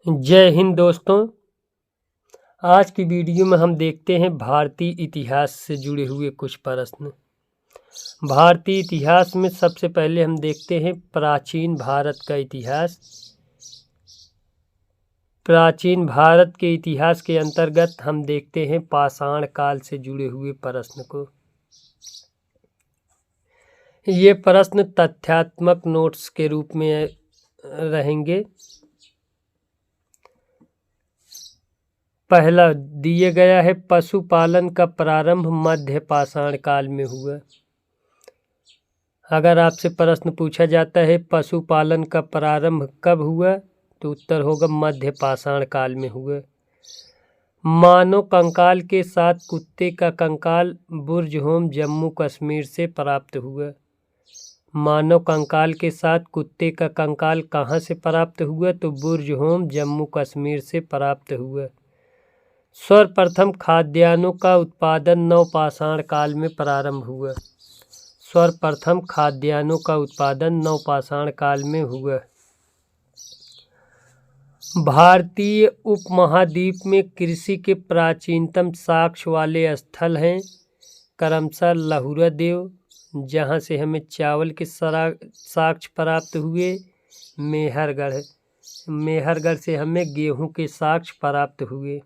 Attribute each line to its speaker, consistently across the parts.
Speaker 1: जय हिंद दोस्तों। आज की वीडियो में हम देखते हैं भारतीय इतिहास से जुड़े हुए कुछ प्रश्न। भारतीय इतिहास में सबसे पहले हम देखते हैं प्राचीन भारत का इतिहास। प्राचीन भारत के इतिहास के अंतर्गत हम देखते हैं पाषाण काल से जुड़े हुए प्रश्न को। ये प्रश्न तथ्यात्मक नोट्स के रूप में रहेंगे। पहला दिए गया है, पशुपालन का प्रारंभ मध्य पाषाण काल में हुआ। अगर आपसे प्रश्न पूछा जाता है पशुपालन का प्रारंभ कब हुआ, तो उत्तर होगा मध्य पाषाण काल में हुआ। मानव कंकाल के साथ कुत्ते का कंकाल बुर्जहोम जम्मू कश्मीर से प्राप्त हुआ। मानव कंकाल के साथ कुत्ते का कंकाल कहाँ से प्राप्त हुआ, तो बुर्जहोम जम्मू कश्मीर से प्राप्त हुआ। सर्वप्रथम खाद्यान्नों का उत्पादन नवपाषाण काल में प्रारंभ हुआ। सर्वप्रथम खाद्यान्नों का उत्पादन नवपाषाण काल में हुआ। भारतीय उपमहाद्वीप में कृषि के प्राचीनतम साक्ष्य वाले स्थल हैं क्रमशः लहुरा देव, जहाँ से हमें चावल के साक्ष्य प्राप्त हुए, मेहरगढ़ से हमें गेहूं के साक्ष्य प्राप्त हुए।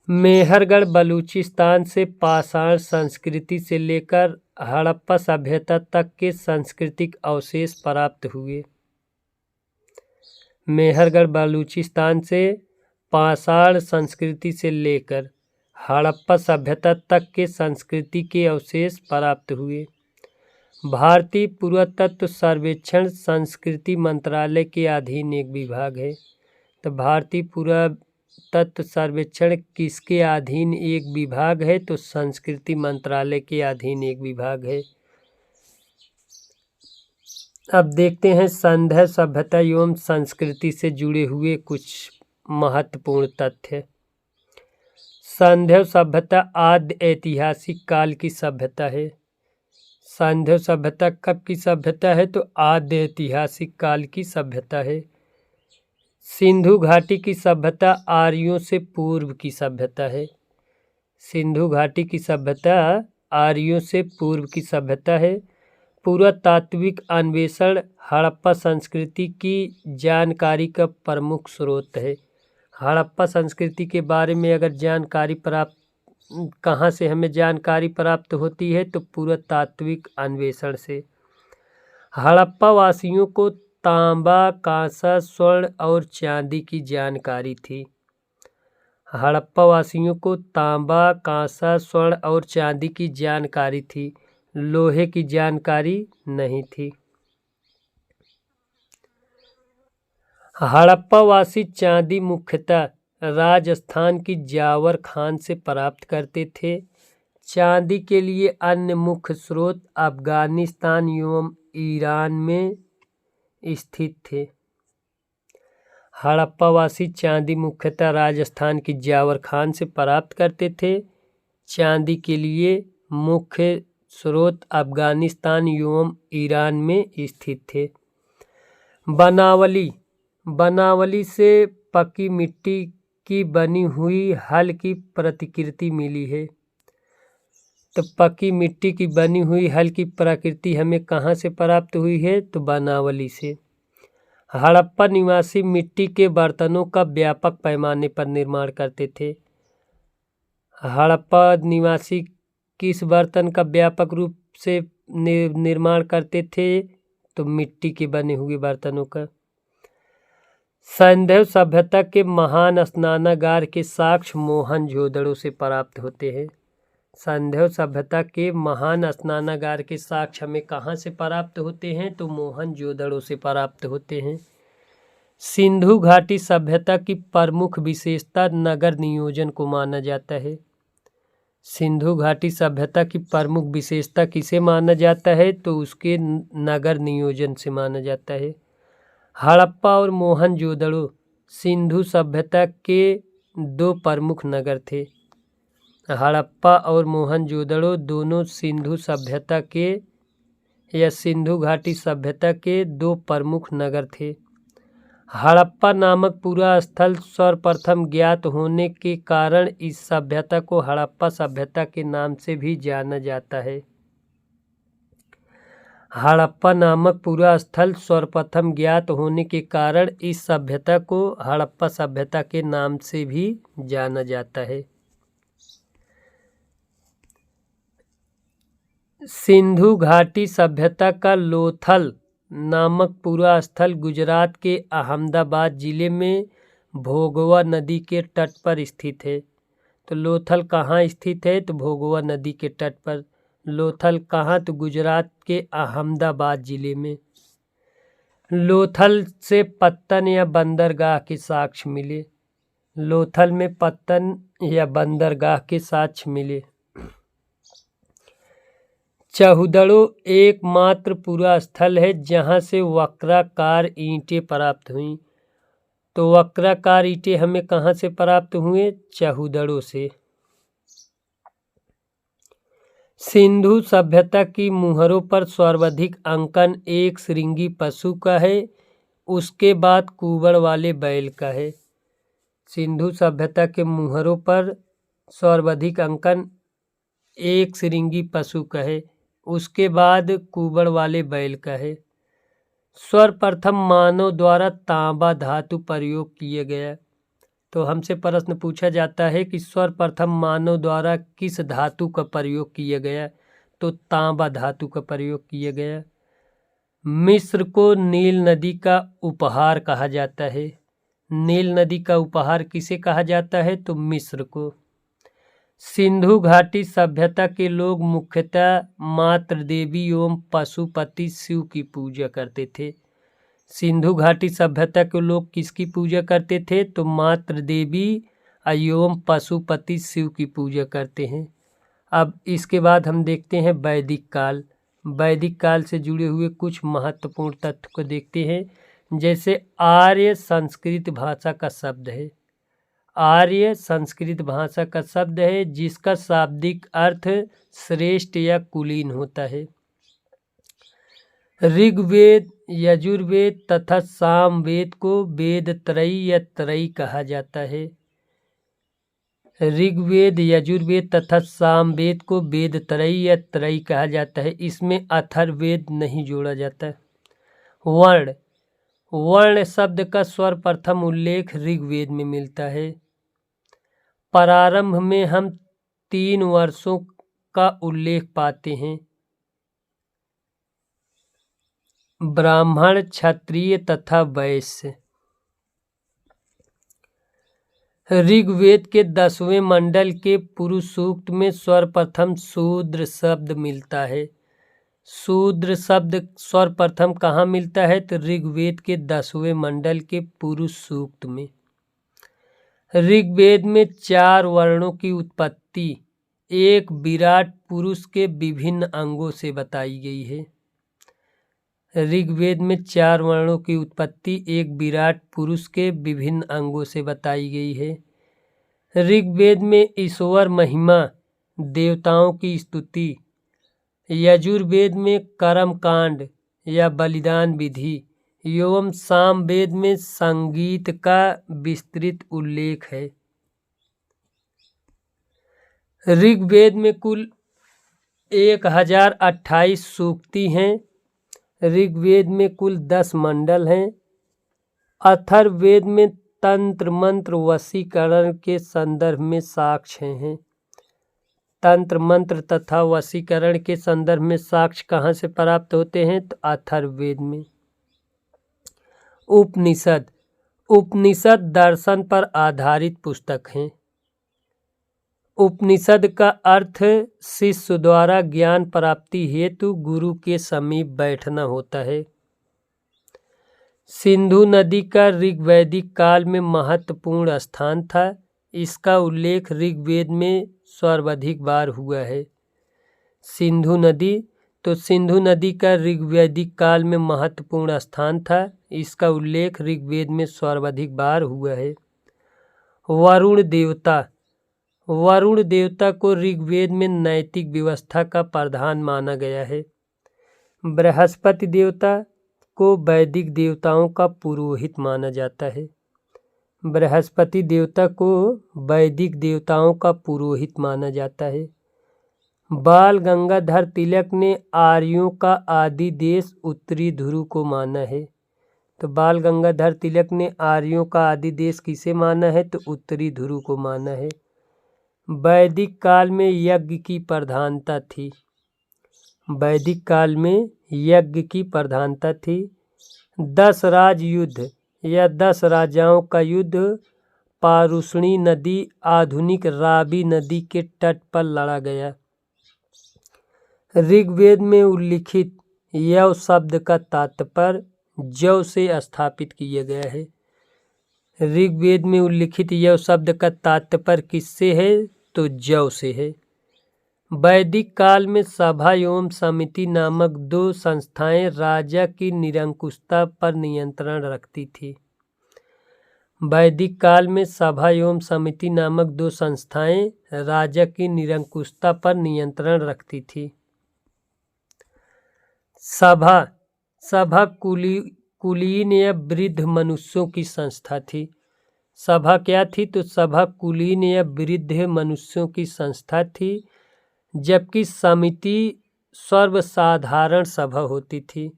Speaker 1: मेहरगढ़ बलूचिस्तान से पाषाण संस्कृति से लेकर हड़प्पा सभ्यता तक के सांस्कृतिक अवशेष प्राप्त हुए। मेहरगढ़ बलूचिस्तान से पाषाण संस्कृति से लेकर हड़प्पा सभ्यता तक के संस्कृति के अवशेष प्राप्त हुए। भारतीय पुरातत्व सर्वेक्षण संस्कृति मंत्रालय के अधीन एक विभाग है। तो भारतीय पुरातत्व सर्वेक्षण किसके अधीन एक विभाग है, तो संस्कृति मंत्रालय के अधीन एक विभाग है। अब देखते हैं संध्या सभ्यता एवं संस्कृति से जुड़े हुए कुछ महत्वपूर्ण तथ्य। संध्या सभ्यता आद्य ऐतिहासिक काल की सभ्यता है। संध्या सभ्यता कब की सभ्यता है, तो आद्य ऐतिहासिक काल की सभ्यता है। सिंधु घाटी की सभ्यता आर्यों से पूर्व की सभ्यता है। सिंधु घाटी की सभ्यता आर्यों से पूर्व की सभ्यता है। पुरातात्विक अन्वेषण हड़प्पा संस्कृति की जानकारी का प्रमुख स्रोत है। हड़प्पा संस्कृति के बारे में अगर जानकारी प्राप्त कहाँ से हमें जानकारी प्राप्त होती है, तो पुरातात्विक अन्वेषण से। हड़प्पा वासियों को तांबा, कांसा, स्वर्ण और चांदी की जानकारी थी। हड़प्पा वासियों को तांबा, कांसा, स्वर्ण और चांदी की जानकारी थी, लोहे की जानकारी नहीं थी। हड़प्पा वासी चांदी मुख्यतः राजस्थान की जावर खान से प्राप्त करते थे। चांदी के लिए अन्य मुख्य स्रोत अफगानिस्तान एवं ईरान में स्थित थे। हड़प्पा वासी चांदी मुख्यतः राजस्थान की जावर खान से प्राप्त करते थे। चांदी के लिए मुख्य स्रोत अफगानिस्तान एवं ईरान में स्थित थे। बनावली से पकी मिट्टी की बनी हुई हल की प्रतिकृति मिली है। तो पकी मिट्टी की बनी हुई हल की प्रकृति हमें कहाँ से प्राप्त हुई है, तो बनावली से। हड़प्पा निवासी मिट्टी के बर्तनों का व्यापक पैमाने पर निर्माण करते थे। हड़प्पा निवासी किस बर्तन का व्यापक रूप से निर्माण करते थे, तो मिट्टी के बने हुए बर्तनों का। सिंधु सभ्यता के महान स्नानागार के साक्ष्य मोहनजोदड़ो से प्राप्त होते हैं। सिंधु सभ्यता के महान स्नानागार के साक्ष्य हमें कहाँ से प्राप्त होते हैं, तो मोहनजोदड़ो से प्राप्त होते हैं। सिंधु घाटी सभ्यता की प्रमुख विशेषता नगर नियोजन को माना जाता है। सिंधु घाटी सभ्यता की प्रमुख विशेषता किसे माना जाता है, तो उसके नगर नियोजन से माना जाता है। हड़प्पा और मोहनजोदड़ो सिंधु सभ्यता के दो प्रमुख नगर थे। हड़प्पा और मोहनजोदड़ो दोनों सिंधु सभ्यता के या सिंधु घाटी सभ्यता के दो प्रमुख नगर थे। हड़प्पा नामक पूरा स्थल सर्वप्रथम ज्ञात होने के कारण इस सभ्यता को हड़प्पा सभ्यता के नाम से भी जाना जाता है। हड़प्पा नामक पूरा स्थल सर्वप्रथम ज्ञात होने के कारण इस सभ्यता को हड़प्पा सभ्यता के नाम से भी जाना जाता है। सिंधु घाटी सभ्यता का लोथल नामक पूरा स्थल गुजरात के अहमदाबाद जिले में भोगवा नदी के तट पर स्थित है। तो लोथल कहाँ स्थित है? तो भोगवा नदी के तट पर। लोथल कहाँ? तो गुजरात के अहमदाबाद जिले में। लोथल से पत्तन या बंदरगाह के साक्ष्य मिले। लोथल में पत्तन या बंदरगाह के साक्ष्य मिले। चहुदड़ो एकमात्र पूरा स्थल है जहाँ से वक्राकार ईंटें प्राप्त हुईं। तो वक्राकार ईंटें हमें कहाँ से प्राप्त हुए? चहुदड़ो से। सिंधु सभ्यता की मुहरों पर सर्वाधिक अंकन एक श्रृंगी पशु का है, उसके बाद कुबड़ वाले बैल का है। सिंधु सभ्यता के मुहरों पर सर्वाधिक अंकन एक श्रृंगी पशु का है, उसके बाद कुबड़ वाले बैल का है। सर्वप्रथम मानव द्वारा तांबा धातु प्रयोग किया गया। तो हमसे प्रश्न पूछा जाता है कि सर्वप्रथम मानव द्वारा किस धातु का प्रयोग किया गया? तो तांबा धातु का प्रयोग किया गया। मिस्र को नील नदी का उपहार कहा जाता है। नील नदी का उपहार किसे कहा जाता है? तो मिस्र को। सिंधु घाटी सभ्यता के लोग मुख्यतः मातृ देवी एवं पशुपति शिव की पूजा करते थे। सिंधु घाटी सभ्यता के लोग किसकी पूजा करते थे? तो मातृ देवी एवं पशुपति शिव की पूजा करते हैं। अब इसके बाद हम देखते हैं वैदिक काल। वैदिक काल से जुड़े हुए कुछ महत्वपूर्ण तथ्य को देखते हैं। जैसे आर्य संस्कृत भाषा का शब्द है। आर्य संस्कृत भाषा का शब्द है जिसका शाब्दिक अर्थ श्रेष्ठ या कुलीन होता है। ऋग्वेद, यजुर्वेद तथा सामवेद को वेद त्रयी या त्रयी कहा जाता है। ऋग्वेद, यजुर्वेद तथा सामवेद को वेद त्रयी या त्रयी कहा जाता है। इसमें अथर्ववेद नहीं जोड़ा जाता। वर्ण, वर्ण शब्द का सर्वप्रथम उल्लेख ऋग्वेद में मिलता है। प्रारंभ में हम 3 वर्षों का उल्लेख पाते हैं, ब्राह्मण, क्षत्रिय तथा वैश्य। ऋग्वेद के 10वें मंडल के पुरुष सूक्त में सर्वप्रथम शूद्र शब्द मिलता है। शूद्र शब्द सर्वप्रथम कहाँ मिलता है? तो ऋग्वेद के 10वें मंडल के पुरुष सूक्त में। ऋग्वेद में 4 वर्णों की उत्पत्ति एक विराट पुरुष के विभिन्न अंगों से बताई गई है। ऋग्वेद में 4 वर्णों की उत्पत्ति एक विराट पुरुष के विभिन्न अंगों से बताई गई है। ऋग्वेद में ईश्वर महिमा, देवताओं की स्तुति। यजुर्वेद में कर्म कांड या बलिदान विधि एवं सामवेद में संगीत का विस्तृत उल्लेख है। ऋग्वेद में कुल 1028 सूक्ति हैं। ऋग्वेद में कुल 10 मंडल हैं। अथर्ववेद में तंत्र मंत्र वशीकरण के संदर्भ में साक्ष्य हैं। तंत्र मंत्र तथा वशीकरण के संदर्भ में साक्ष्य कहाँ से प्राप्त होते हैं? तो अथर्ववेद में। उपनिषद, उपनिषद दर्शन पर आधारित पुस्तक हैं। उपनिषद का अर्थ शिष्य द्वारा ज्ञान प्राप्ति हेतु गुरु के समीप बैठना होता है। सिंधु नदी का ऋग्वैदिक काल में महत्वपूर्ण स्थान था। इसका उल्लेख ऋग्वेद में सर्वाधिक बार हुआ है। सिंधु नदी, तो सिंधु नदी का ऋग्वैदिक काल में महत्वपूर्ण स्थान था। इसका उल्लेख ऋग्वेद में सर्वाधिक बार हुआ है। वरुण देवता, वरुण देवता को ऋग्वेद में नैतिक व्यवस्था का प्रधान माना गया है। बृहस्पति देवता, को वैदिक देवताओं का पुरोहित माना जाता है। बृहस्पति देवता को वैदिक देवताओं का पुरोहित माना जाता है। बाल गंगाधर तिलक ने आर्यों का आदि देश उत्तरी ध्रुव को माना है। तो बाल गंगाधर तिलक ने आर्यों का आदि देश किसे माना है? तो उत्तरी ध्रुव को माना है। वैदिक काल में यज्ञ की प्रधानता थी। वैदिक काल में यज्ञ की प्रधानता थी। 10 राज युद्ध या 10 राजाओं का युद्ध पारुष्णी नदी आधुनिक रावी नदी के तट पर लड़ा गया। ऋग्वेद में उल्लिखित यव शब्द का तात्पर्य जव से स्थापित किया गया है। ऋग्वेद में उल्लिखित यव शब्द का तात्पर्य किससे है? तो जव से है। वैदिक काल में सभा एवं समिति नामक 2 संस्थाएं राजा की निरंकुशता पर नियंत्रण रखती थी। वैदिक काल में सभा एवं समिति नामक 2 संस्थाएं राजा की निरंकुशता पर नियंत्रण रखती थी। सभा कुलीन या वृद्ध मनुष्यों की संस्था थी। सभा क्या थी? तो सभा कुलीन या वृद्ध मनुष्यों की संस्था थी, जबकि समिति सर्वसाधारण सभा होती थी।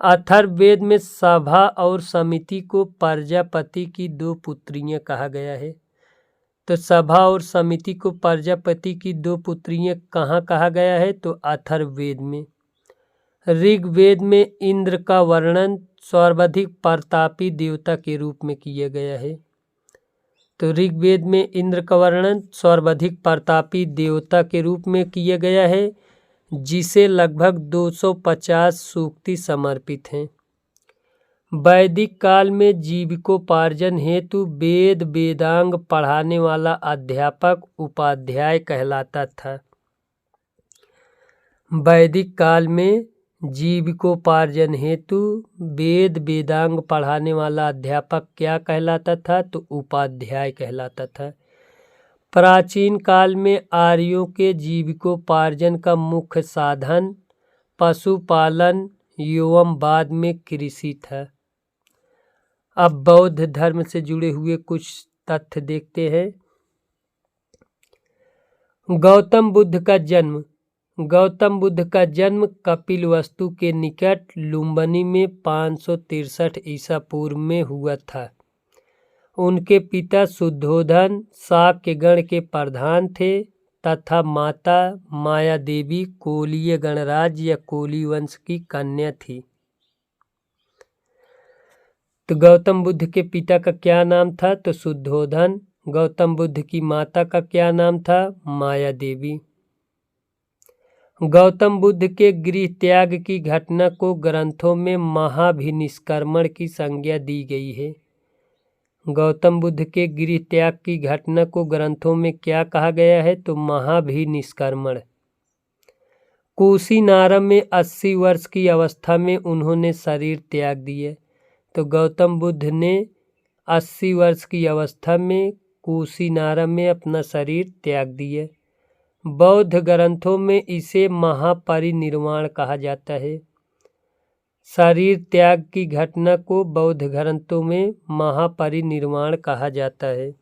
Speaker 1: अथर्ववेद में सभा और समिति को प्रजापति की 2 पुत्रियां कहा गया है। तो सभा और समिति को प्रजापति की 2 पुत्रियां कहाँ कहा गया है? तो अथर्ववेद में। ऋग्वेद में इंद्र का वर्णन सर्वाधिक प्रतापी देवता के रूप में किया गया है। तो ऋग्वेद में इंद्र का वर्णन सर्वाधिक प्रतापी देवता के रूप में किया गया है, जिसे लगभग 250 सूक्ति समर्पित हैं। वैदिक काल में जीविकोपार्जन हेतु वेद वेदांग पढ़ाने वाला अध्यापक उपाध्याय कहलाता था। वैदिक काल में जीविकोपार्जन हेतु वेद वेदांग पढ़ाने वाला अध्यापक क्या कहलाता था? तो उपाध्याय कहलाता था। प्राचीन काल में आर्यों के जीविकोपार्जन का मुख्य साधन पशुपालन एवं बाद में कृषि था। अब बौद्ध धर्म से जुड़े हुए कुछ तथ्य देखते हैं। गौतम बुद्ध का जन्म कपिलवस्तु के निकट लुम्बिनी में 563 ईसा पूर्व में हुआ था। उनके पिता शुद्धोधन शाक्य गण के प्रधान थे तथा माता माया देवी कोलीय गणराज्य या कोली वंश की कन्या थी। तो गौतम बुद्ध के पिता का क्या नाम था? तो शुद्धोधन। गौतम बुद्ध की माता का क्या नाम था? माया देवी। गौतम बुद्ध के गृह त्याग की घटना को ग्रंथों में महाभिनिष्क्रमण की संज्ञा दी गई है। गौतम बुद्ध के गृह त्याग की घटना को ग्रंथों में क्या कहा गया है? तो महाभिनिष्क्रमण। कुशीनारम में 80 वर्ष की अवस्था में उन्होंने शरीर त्याग दिए। तो गौतम बुद्ध ने 80 वर्ष की अवस्था में कुशीनारम में अपना शरीर त्याग दिए। बौद्ध ग्रंथों में इसे महापरिनिर्वाण कहा जाता है। शरीर त्याग की घटना को बौद्ध ग्रंथों में महापरिनिर्वाण कहा जाता है।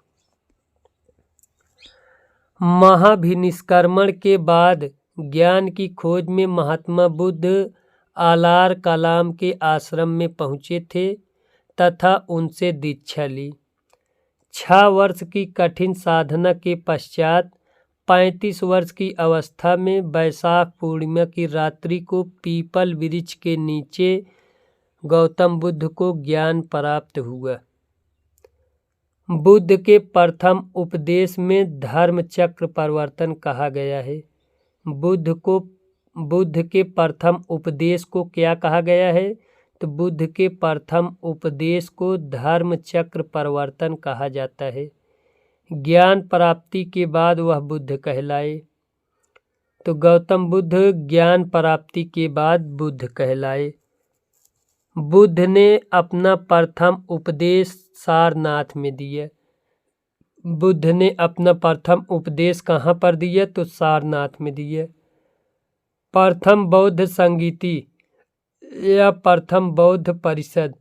Speaker 1: महाभिनिष्क्रमण के बाद ज्ञान की खोज में महात्मा बुद्ध आलार कलाम के आश्रम में पहुँचे थे तथा उनसे दीक्षा ली। 6 वर्ष की कठिन साधना के पश्चात 35 वर्ष की अवस्था में वैशाख पूर्णिमा की रात्रि को पीपल वृक्ष के नीचे गौतम बुद्ध को ज्ञान प्राप्त हुआ। बुद्ध के प्रथम उपदेश में धर्म चक्र परिवर्तन कहा गया है। बुद्ध के प्रथम उपदेश को क्या कहा गया है? तो बुद्ध के प्रथम उपदेश को धर्म चक्र परिवर्तन कहा जाता है। ज्ञान प्राप्ति के बाद वह बुद्ध कहलाए। तो गौतम बुद्ध ज्ञान प्राप्ति के बाद बुद्ध कहलाए। बुद्ध ने अपना प्रथम उपदेश सारनाथ में दिया। बुद्ध ने अपना प्रथम उपदेश कहाँ पर दिया? तो सारनाथ में दिया। प्रथम बौद्ध संगीति यह प्रथम बौद्ध परिषद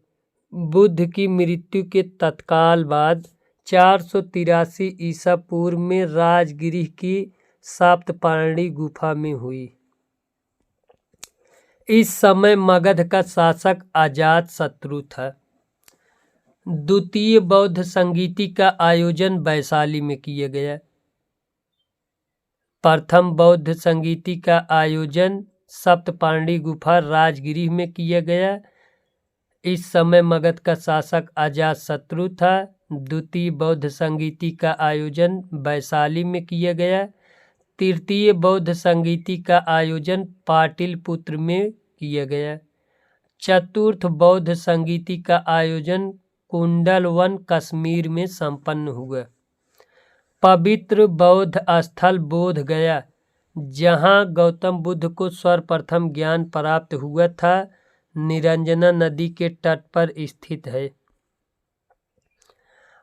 Speaker 1: बुद्ध की मृत्यु के तत्काल बाद 483 ईसा पूर्व में राजगिरी की सप्तपर्णी गुफा में हुई। इस समय मगध का शासक अजातशत्रु था। द्वितीय बौद्ध संगीति का आयोजन वैशाली में किया गया। प्रथम बौद्ध संगीति का आयोजन सप्तपर्णी गुफा राजगिरी में किया गया। इस समय मगध का शासक अजातशत्रु था। द्वितीय बौद्ध संगीति का आयोजन वैशाली में किया गया। तृतीय बौद्ध संगीति का आयोजन पाटलिपुत्र में किया गया। चतुर्थ बौद्ध संगीति का आयोजन कुंडलवन कश्मीर में संपन्न हुआ। पवित्र बौद्ध स्थल बोध गया, जहाँ गौतम बुद्ध को सर्वप्रथम ज्ञान प्राप्त हुआ था, निरंजना नदी के तट पर स्थित है।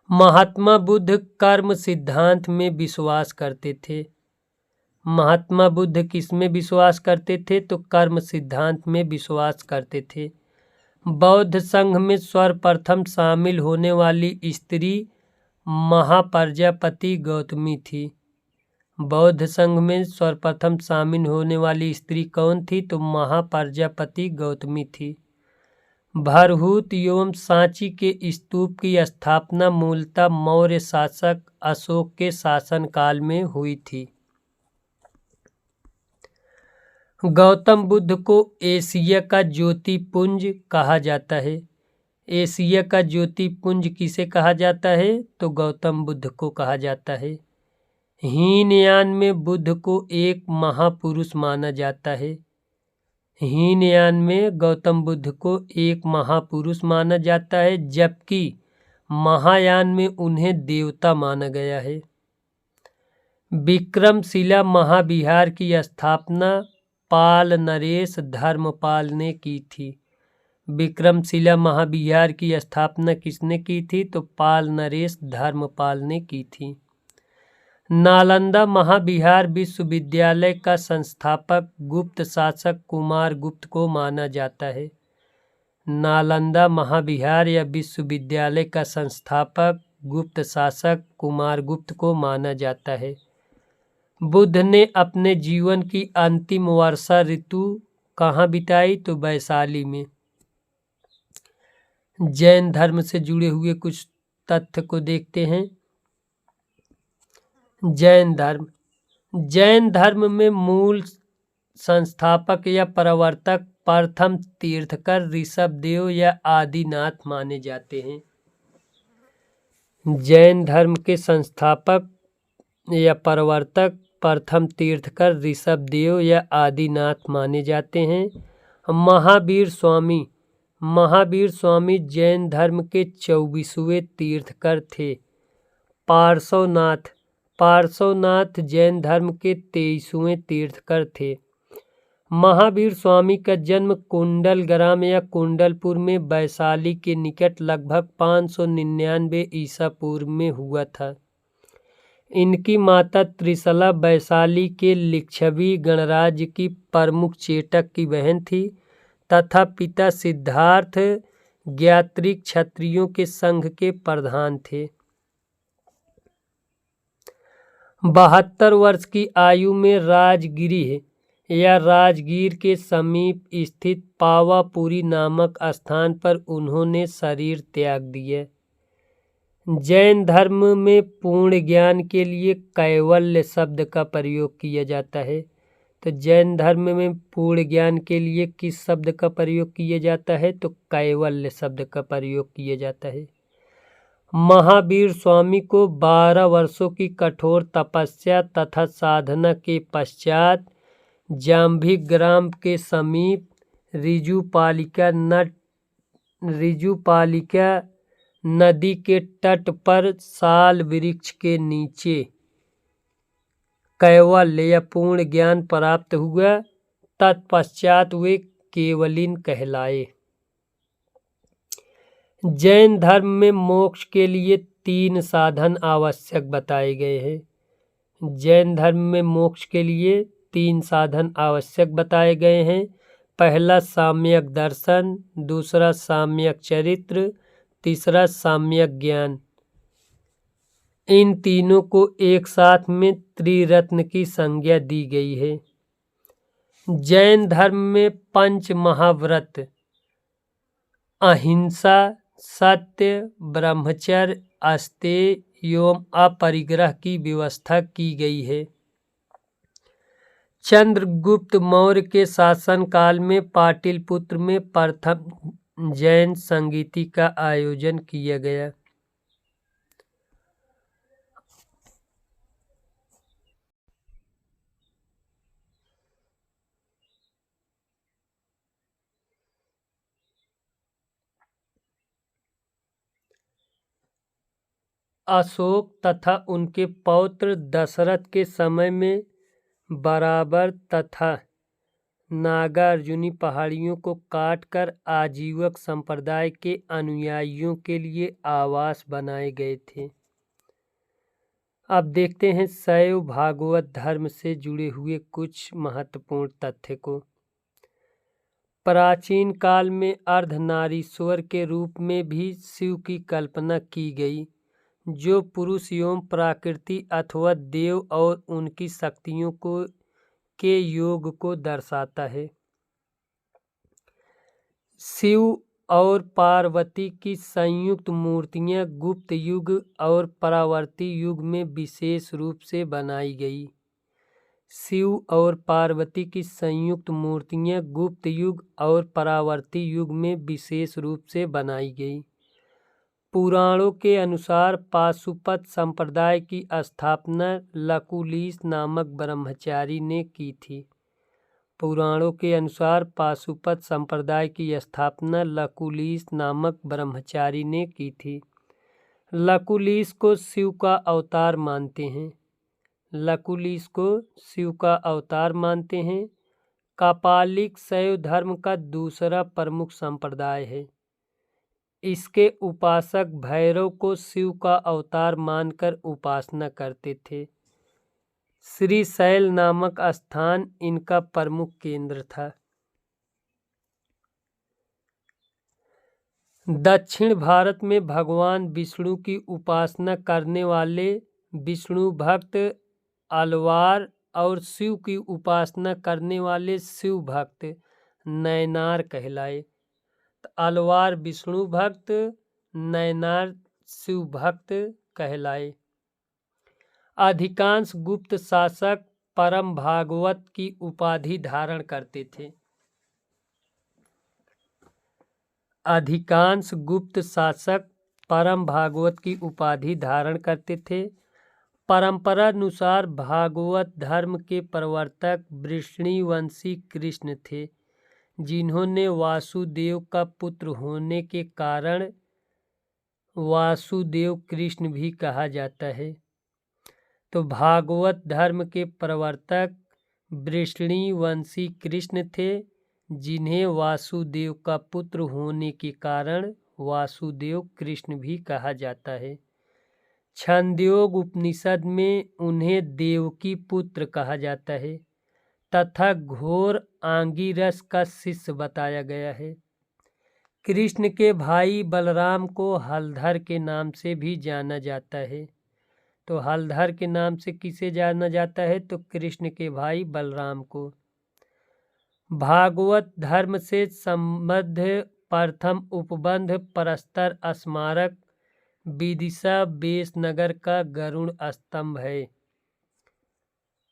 Speaker 1: महात्मा बुद्ध कर्म सिद्धांत में विश्वास करते थे। महात्मा बुद्ध किस में विश्वास करते थे? तो कर्म सिद्धांत में विश्वास करते थे। बौद्ध संघ में सर्वप्रथम शामिल होने वाली स्त्री महाप्रजापति गौतमी थी। बौद्ध संघ में सर्वप्रथम शामिल होने वाली स्त्री कौन थी? तो महाप्रजापति गौतमी थी। भरहुत एवं सांची के स्तूप की स्थापना मूलतः मौर्य शासक अशोक के शासनकाल में हुई थी। गौतम बुद्ध को एशिया का ज्योतिपुंज कहा जाता है। एशिया का ज्योतिपुंज किसे कहा जाता है? तो गौतम बुद्ध को कहा जाता है। हीनयान में बुद्ध को एक महापुरुष माना जाता है। हीनयान में गौतम बुद्ध को एक महापुरुष माना जाता है, जबकि महायान में उन्हें देवता माना गया है। विक्रमशिला महाविहार की स्थापना पाल नरेश धर्मपाल ने की थी। विक्रमशिला महाविहार की स्थापना किसने की थी? तो पाल नरेश धर्मपाल ने की थी। नालंदा महाविहार विश्वविद्यालय का संस्थापक गुप्त शासक कुमार गुप्त को माना जाता है। नालंदा महाविहार या विश्वविद्यालय का संस्थापक गुप्त शासक कुमार गुप्त को माना जाता है। बुद्ध ने अपने जीवन की अंतिम वर्षा ऋतु कहाँ बिताई? तो वैशाली में। जैन धर्म से जुड़े हुए कुछ तथ्य को देखते हैं। जैन धर्म में मूल संस्थापक या प्रवर्तक प्रथम तीर्थकर ऋषभदेव या आदिनाथ माने जाते हैं। जैन धर्म के संस्थापक या प्रवर्तक प्रथम तीर्थकर ऋषभदेव या आदिनाथ माने जाते हैं। महावीर स्वामी जैन धर्म के 24वें तीर्थकर थे। पार्श्वनाथ जैन धर्म के 23वें तीर्थकर थे। महावीर स्वामी का जन्म कुंडलग्राम या कुंडलपुर में वैशाली के निकट लगभग 599 ईसा पूर्व में हुआ था। इनकी माता त्रिशला वैशाली के लिच्छवी गणराज्य की प्रमुख चेटक की बहन थी तथा पिता सिद्धार्थ ज्ञात्रिक क्षत्रियों के संघ के प्रधान थे। 72 वर्ष की आयु में राजगिरी या राजगीर के समीप स्थित पावापुरी नामक स्थान पर उन्होंने शरीर त्याग दिया। जैन धर्म में पूर्ण ज्ञान के लिए कैवल्य शब्द का प्रयोग किया जाता है। तो जैन धर्म में पूर्ण ज्ञान के लिए किस शब्द का प्रयोग किया जाता है? तो कैवल्य शब्द का प्रयोग किया जाता है। महावीर स्वामी को 12 वर्षों की कठोर तपस्या तथा साधना के पश्चात जाम्भिग्राम के समीप ऋजुपालिका नदी के तट पर साल वृक्ष के नीचे कैवल्य या पूर्ण ज्ञान प्राप्त हुआ। तत्पश्चात वे केवलिन कहलाए। जैन धर्म में मोक्ष के लिए 3 साधन आवश्यक बताए गए हैं। जैन धर्म में मोक्ष के लिए 3 साधन आवश्यक बताए गए हैं। पहला साम्यक दर्शन, दूसरा साम्यक चरित्र, तीसरा साम्यक ज्ञान। इन तीनों को एक साथ में त्रिरत्न की संज्ञा दी गई है। जैन धर्म में पंच महाव्रत अहिंसा, सत्य, ब्रह्मचर्य, अस्तेय एवं अपरिग्रह की व्यवस्था की गई है। चंद्रगुप्त मौर्य के शासनकाल में पाटलिपुत्र में प्रथम जैन संगीति का आयोजन किया गया। अशोक तथा उनके पौत्र दशरथ के समय में बराबर तथा नागार्जुनी पहाड़ियों को काटकर आजीवक संप्रदाय के अनुयायियों के लिए आवास बनाए गए थे। अब देखते हैं शैव भागवत धर्म से जुड़े हुए कुछ महत्वपूर्ण तथ्य को। प्राचीन काल में अर्धनारीश्वर के रूप में भी शिव की कल्पना की गई, जो पुरुष एवं प्रकृति अथवा देव और उनकी शक्तियों को के योग को दर्शाता है। शिव और पार्वती की संयुक्त मूर्तियां गुप्त युग और परावर्ती युग में विशेष रूप से बनाई गई। शिव और पार्वती की संयुक्त मूर्तियां गुप्त युग और परावर्ती युग में विशेष रूप से बनाई गई। पुराणों के अनुसार पाशुपत संप्रदाय की स्थापना लकुलिश नामक ब्रह्मचारी ने की थी। पुराणों के अनुसार पाशुपत संप्रदाय की स्थापना लकुलिश नामक ब्रह्मचारी ने की थी। लकुलिश को शिव का अवतार मानते हैं। लकुलिश को शिव का अवतार मानते हैं। कापालिक शैव धर्म का दूसरा प्रमुख संप्रदाय है। इसके उपासक भैरव को शिव का अवतार मानकर उपासना करते थे। श्रीशैल नामक स्थान इनका प्रमुख केंद्र था। दक्षिण भारत में भगवान विष्णु की उपासना करने वाले विष्णु भक्त अलवार और शिव की उपासना करने वाले शिव भक्त नयनार कहलाए। अलवार विष्णु भक्त, नयनार शिव भक्त कहलाए। अधिकांश गुप्त शासक परम भागवत की उपाधि धारण करते थे। अधिकांश गुप्त शासक परम भागवत की उपाधि धारण करते थे। परंपरानुसार भागवत धर्म के प्रवर्तक वृष्णिवंशी कृष्ण थे, जिन्होंने वासुदेव का पुत्र होने के कारण वासुदेव कृष्ण भी कहा जाता है। तो भागवत धर्म के प्रवर्तक वृष्णिवंशी कृष्ण थे, जिन्हें वासुदेव का पुत्र होने के कारण वासुदेव कृष्ण भी कहा जाता है। छंदयोग उपनिषद में उन्हें देवकी पुत्र कहा जाता है तथा घोर आंगिरस का शिष्य बताया गया है। कृष्ण के भाई बलराम को हलधर के नाम से भी जाना जाता है। तो हलधर के नाम से किसे जाना जाता है? तो कृष्ण के भाई बलराम को। भागवत धर्म से संबद्ध प्रथम उपबंध परस्तर स्मारक विदिशा बेसनगर का गरुड़ स्तंभ है।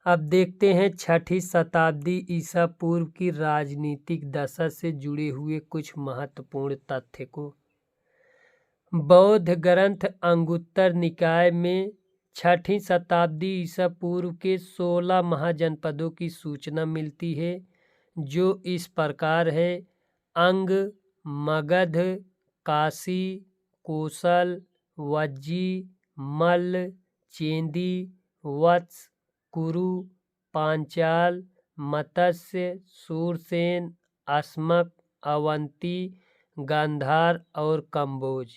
Speaker 1: अब देखते हैं 6ठी शताब्दी ईसा पूर्व की राजनीतिक दशा से जुड़े हुए कुछ महत्वपूर्ण तथ्य को। बौद्ध ग्रंथ अंगुत्तर निकाय में 6ठी शताब्दी ईसा पूर्व के 16 महाजनपदों की सूचना मिलती है, जो इस प्रकार है: अंग, मगध, काशी, कोसल, वज्जी, मल्ल, चेंदी, वत्स, कुरु, पांचाल, मत्स्य, सूरसेन, अस्मक, अवंती, गांधार और कंबोज।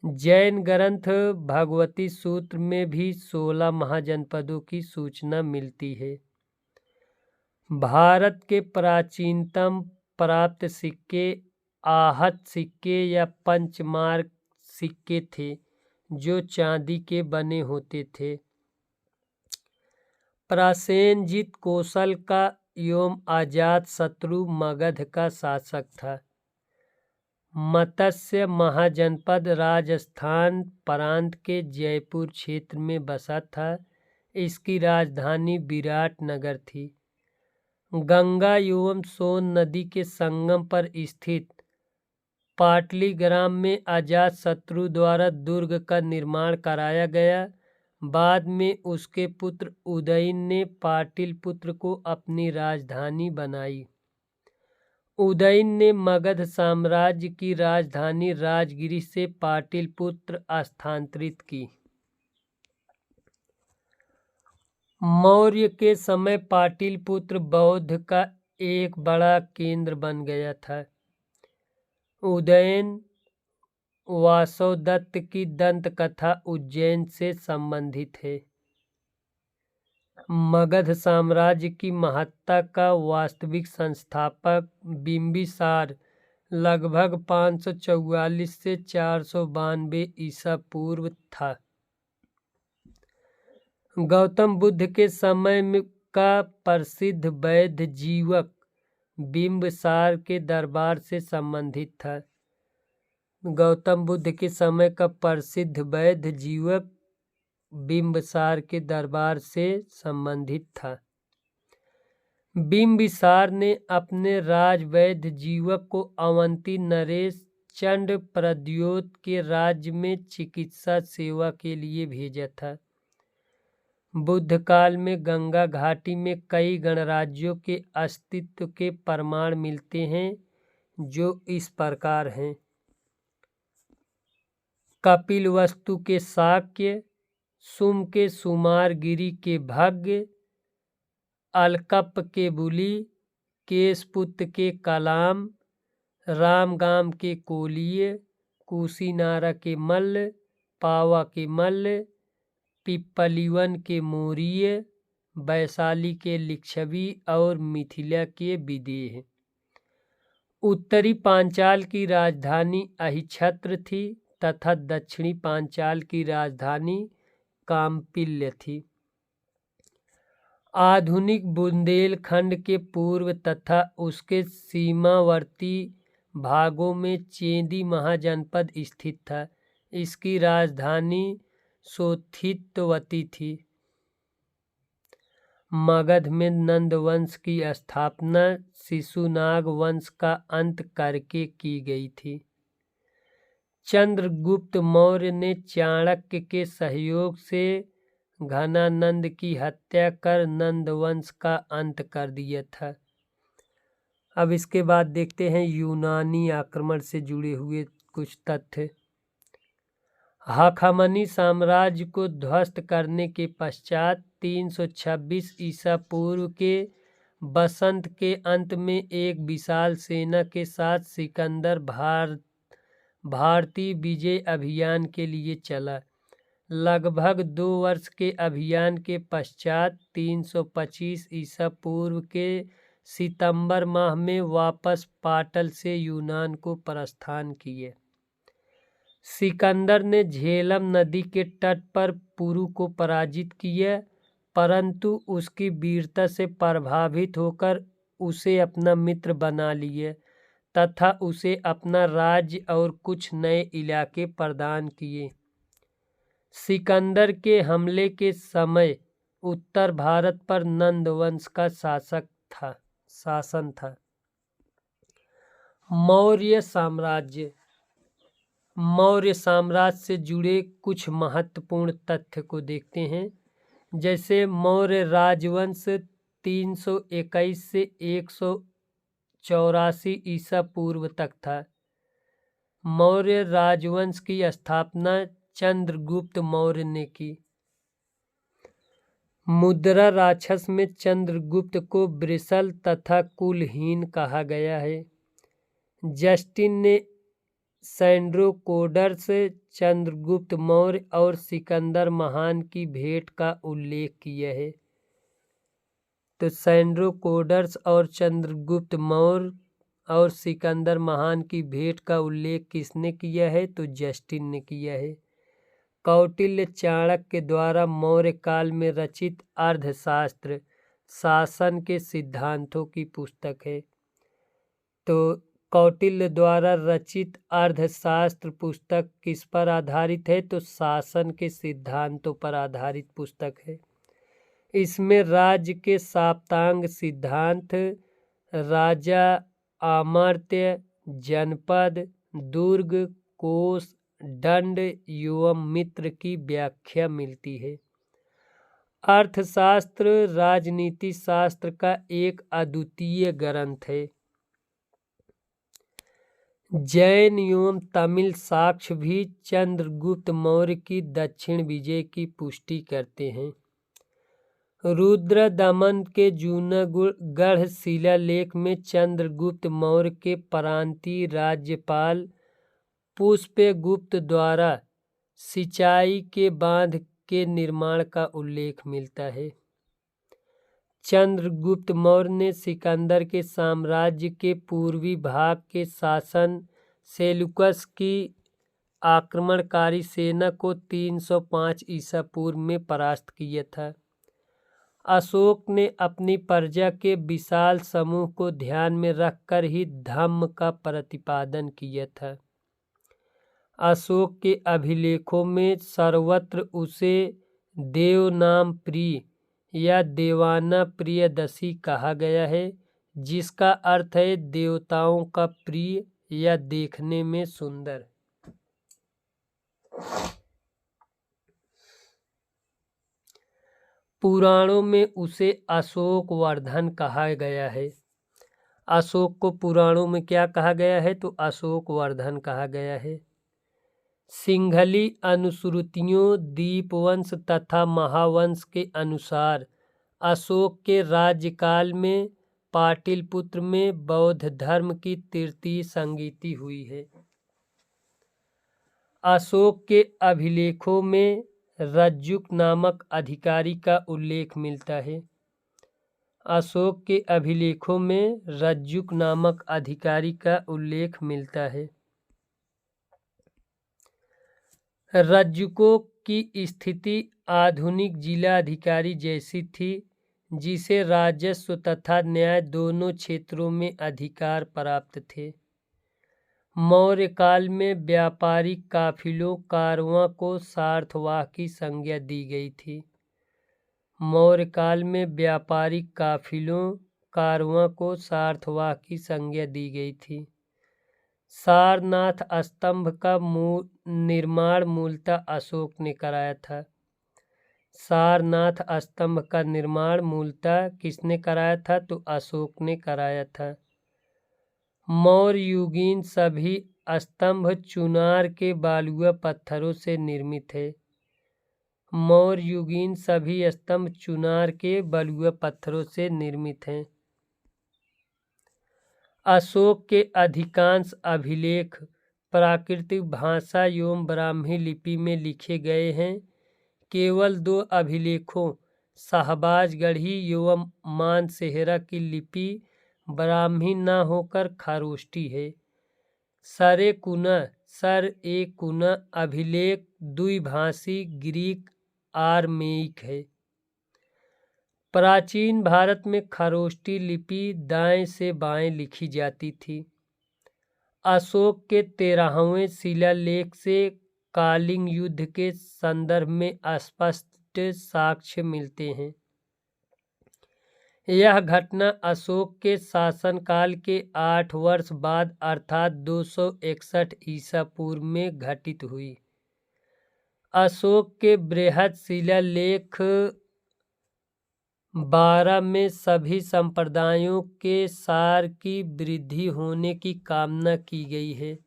Speaker 1: जैन ग्रंथ भगवती सूत्र में भी 16 महाजनपदों की सूचना मिलती है। भारत के प्राचीनतम प्राप्त सिक्के आहत सिक्के या पंचमार्क सिक्के थे जो चांदी के बने होते थे। प्रासेनजित कौशल का एवं अजात शत्रु मगध का शासक था। मत्स्य महाजनपद राजस्थान प्रांत के जयपुर क्षेत्र में बसा था। इसकी राजधानी विराटनगर थी। गंगा एवं सोन नदी के संगम पर स्थित पाटलीग्राम में अजात शत्रु द्वारा दुर्ग का निर्माण कराया गया। बाद में उसके पुत्र उदयन ने पाटलिपुत्र को अपनी राजधानी बनाई। उदयन ने मगध साम्राज्य की राजधानी राजगिरी से पाटलिपुत्र स्थानांतरित की। मौर्य के समय पाटलिपुत्र बौद्ध का एक बड़ा केंद्र बन गया था। उदयन वासवदत्त की दंत कथा उज्जैन से संबंधित है। मगध साम्राज्य की महत्ता का वास्तविक संस्थापक बिंबिसार लगभग 544 से 492 ईसा पूर्व था। गौतम बुद्ध के समय का प्रसिद्ध वैद्य जीवक बिंबिसार के दरबार से संबंधित था। गौतम बुद्ध के समय का प्रसिद्ध वैद्य जीवक बिंबिसार के दरबार से संबंधित था। बिंबिसार ने अपने राजवैद्य जीवक को अवंती नरेश चंड प्रद्योत के राज्य में चिकित्सा सेवा के लिए भेजा था। बुद्ध काल में गंगा घाटी में कई गणराज्यों के अस्तित्व के प्रमाण मिलते हैं जो इस प्रकार हैं। कपिलवस्तु के शाक्य, सुम के सुमारगिरी के भग्य, अलकप के बुली, केशपुत्र के कलाम, रामगाम के कोलीय, कुशीनारा के मल्ल, पावा के मल्ल, पिप्पलीवन के मौर्य, वैशाली के लिच्छवी और मिथिला के विदेह। उत्तरी पांचाल की राजधानी अहिच्छत्र थी तथा दक्षिणी पांचाल की राजधानी काम्पिल्य थी। आधुनिक बुंदेलखंड के पूर्व तथा उसके सीमावर्ती भागों में चेदी महाजनपद स्थित था। इसकी राजधानी सोथितवती थी। मगध में नंद वंश की स्थापना शिशुनाग वंश का अंत करके की गई थी। चंद्रगुप्त मौर्य ने चाणक्य के सहयोग से घनानंद की हत्या कर नंद वंश का अंत कर दिया था। अब इसके बाद देखते हैं यूनानी आक्रमण से जुड़े हुए कुछ तथ्य। हाखामनी साम्राज्य को ध्वस्त करने के पश्चात 326 ईसा पूर्व के बसंत के अंत में एक विशाल सेना के साथ सिकंदर भारतीय विजय अभियान के लिए चला। लगभग 2 वर्ष के अभियान के पश्चात 325 ईसा पूर्व के सितंबर माह में वापस पाटल से यूनान को प्रस्थान किए। सिकंदर ने झेलम नदी के तट पर पुरु को पराजित किया, परंतु उसकी वीरता से प्रभावित होकर उसे अपना मित्र बना लिए तथा उसे अपना राज्य और कुछ नए इलाके प्रदान किए। सिकंदर के हमले के समय उत्तर भारत पर नंद वंश का शासन था। मौर्य साम्राज्य से जुड़े कुछ महत्वपूर्ण तथ्य को देखते हैं। जैसे मौर्य राजवंश 321 से 184 ईसा पूर्व तक था। मौर्य राजवंश की स्थापना चंद्रगुप्त मौर्य ने की। मुद्रा राक्षस में चंद्रगुप्त को वृषल तथा कुलहीन कहा गया है। जस्टिन ने सैंड्रोकोडर्स चंद्रगुप्त मौर्य और सिकंदर महान की भेंट का उल्लेख किया है। तो सैंड्रोकोडर्स और चंद्रगुप्त मौर्य और सिकंदर महान की भेंट का उल्लेख किसने किया है? तो जस्टिन ने किया है। कौटिल्य चाणक्य द्वारा मौर्य काल में रचित अर्थशास्त्र शासन के सिद्धांतों की पुस्तक है। तो कौटिल्य द्वारा रचित अर्थशास्त्र पुस्तक किस पर आधारित है? तो शासन के सिद्धांतों पर आधारित पुस्तक है। इसमें राज्य के साप्तांग सिद्धांत, राजा, अमर्त्य, जनपद, दुर्ग, कोष, दंड एवं मित्र की व्याख्या मिलती है। अर्थशास्त्र राजनीति शास्त्र का एक अद्वितीय ग्रंथ है। जैन एवं तमिल साक्ष्य भी चंद्रगुप्त मौर्य की दक्षिण विजय की पुष्टि करते हैं। रुद्र दमन के जूनागढ़ शिलालेख में चंद्रगुप्त मौर्य के प्रांतीय राज्यपाल पुष्यगुप्त द्वारा सिंचाई के बांध के निर्माण का उल्लेख मिलता है। चंद्रगुप्त मौर्य ने सिकंदर के साम्राज्य के पूर्वी भाग के शासन सेल्यूकस की आक्रमणकारी सेना को 305 ईसा पूर्व में परास्त किया था। अशोक ने अपनी प्रजा के विशाल समूह को ध्यान में रखकर ही धम्म का प्रतिपादन किया था। अशोक के अभिलेखों में सर्वत्र उसे देवनाम प्रिय या देवाना प्रियदर्शी कहा गया है, जिसका अर्थ है देवताओं का प्रिय या देखने में सुंदर। पुराणों में उसे अशोक वर्धन कहा गया है। अशोक को पुराणों में क्या कहा गया है? तो अशोक वर्धन कहा गया है। सिंघली अनुश्रुतियों, दीपवंश तथा महावंश के अनुसार अशोक के राज्यकाल में पाटलिपुत्र में बौद्ध धर्म की तृतीय संगीति हुई है। अशोक के अभिलेखों में रज्जुक नामक अधिकारी का उल्लेख मिलता है। अशोक के अभिलेखों में रज्जुक नामक अधिकारी का उल्लेख मिलता है। रज्जुकों की स्थिति आधुनिक जिला अधिकारी जैसी थी, जिसे राजस्व तथा न्याय दोनों क्षेत्रों में अधिकार प्राप्त थे। मौर्य काल में व्यापारिक काफिलों कारवां को सार्थवाह की संज्ञा दी गई थी। मौर्य काल में व्यापारिक काफिलों कारवां को सार्थवाह की संज्ञा दी गई थी। सारनाथ स्तंभ का निर्माण मूलतः अशोक ने कराया था। सारनाथ स्तंभ का निर्माण मूलतः किसने कराया था? तो अशोक ने कराया था। मौर्य युगीन सभी स्तंभ चुनार के बालुआ पत्थरों से निर्मित है। मौर्य युगीन सभी स्तंभ चुनार के बालुआ पत्थरों से निर्मित हैं। अशोक के अधिकांश अभिलेख प्राकृतिक भाषा एवं ब्राह्मी लिपि में लिखे गए हैं। केवल 2 अभिलेखों शाहबाजगढ़ी एवं मानसेहरा की लिपि ब्राह्मी न होकर खरोष्टी है। सर-ए-कुना अभिलेख द्विभाषी ग्रीक आरमेइक है। प्राचीन भारत में खरोष्टी लिपि दाएं से बाएं लिखी जाती थी। अशोक के 13वें शिलालेख से कालिंग युद्ध के संदर्भ में स्पष्ट साक्ष्य मिलते हैं। यह घटना अशोक के शासनकाल के 8 वर्ष बाद अर्थात 261 ईसा पूर्व में घटित हुई। अशोक के बृहद शिलालेख 12 में सभी संप्रदायों के सार की वृद्धि होने की कामना की गई है।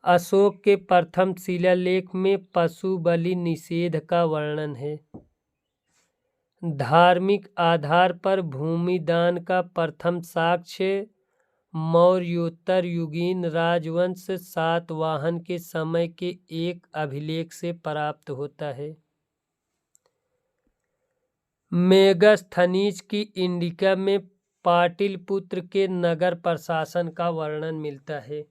Speaker 1: अशोक के प्रथम शिलालेख में पशु बलि निषेध का वर्णन है। धार्मिक आधार पर भूमि दान का प्रथम साक्ष्य मौर्योत्तर युगीन राजवंश सातवाहन के समय के एक अभिलेख से प्राप्त होता है। मेगास्थनीज की इंडिका में पाटलिपुत्र के नगर प्रशासन का वर्णन मिलता है।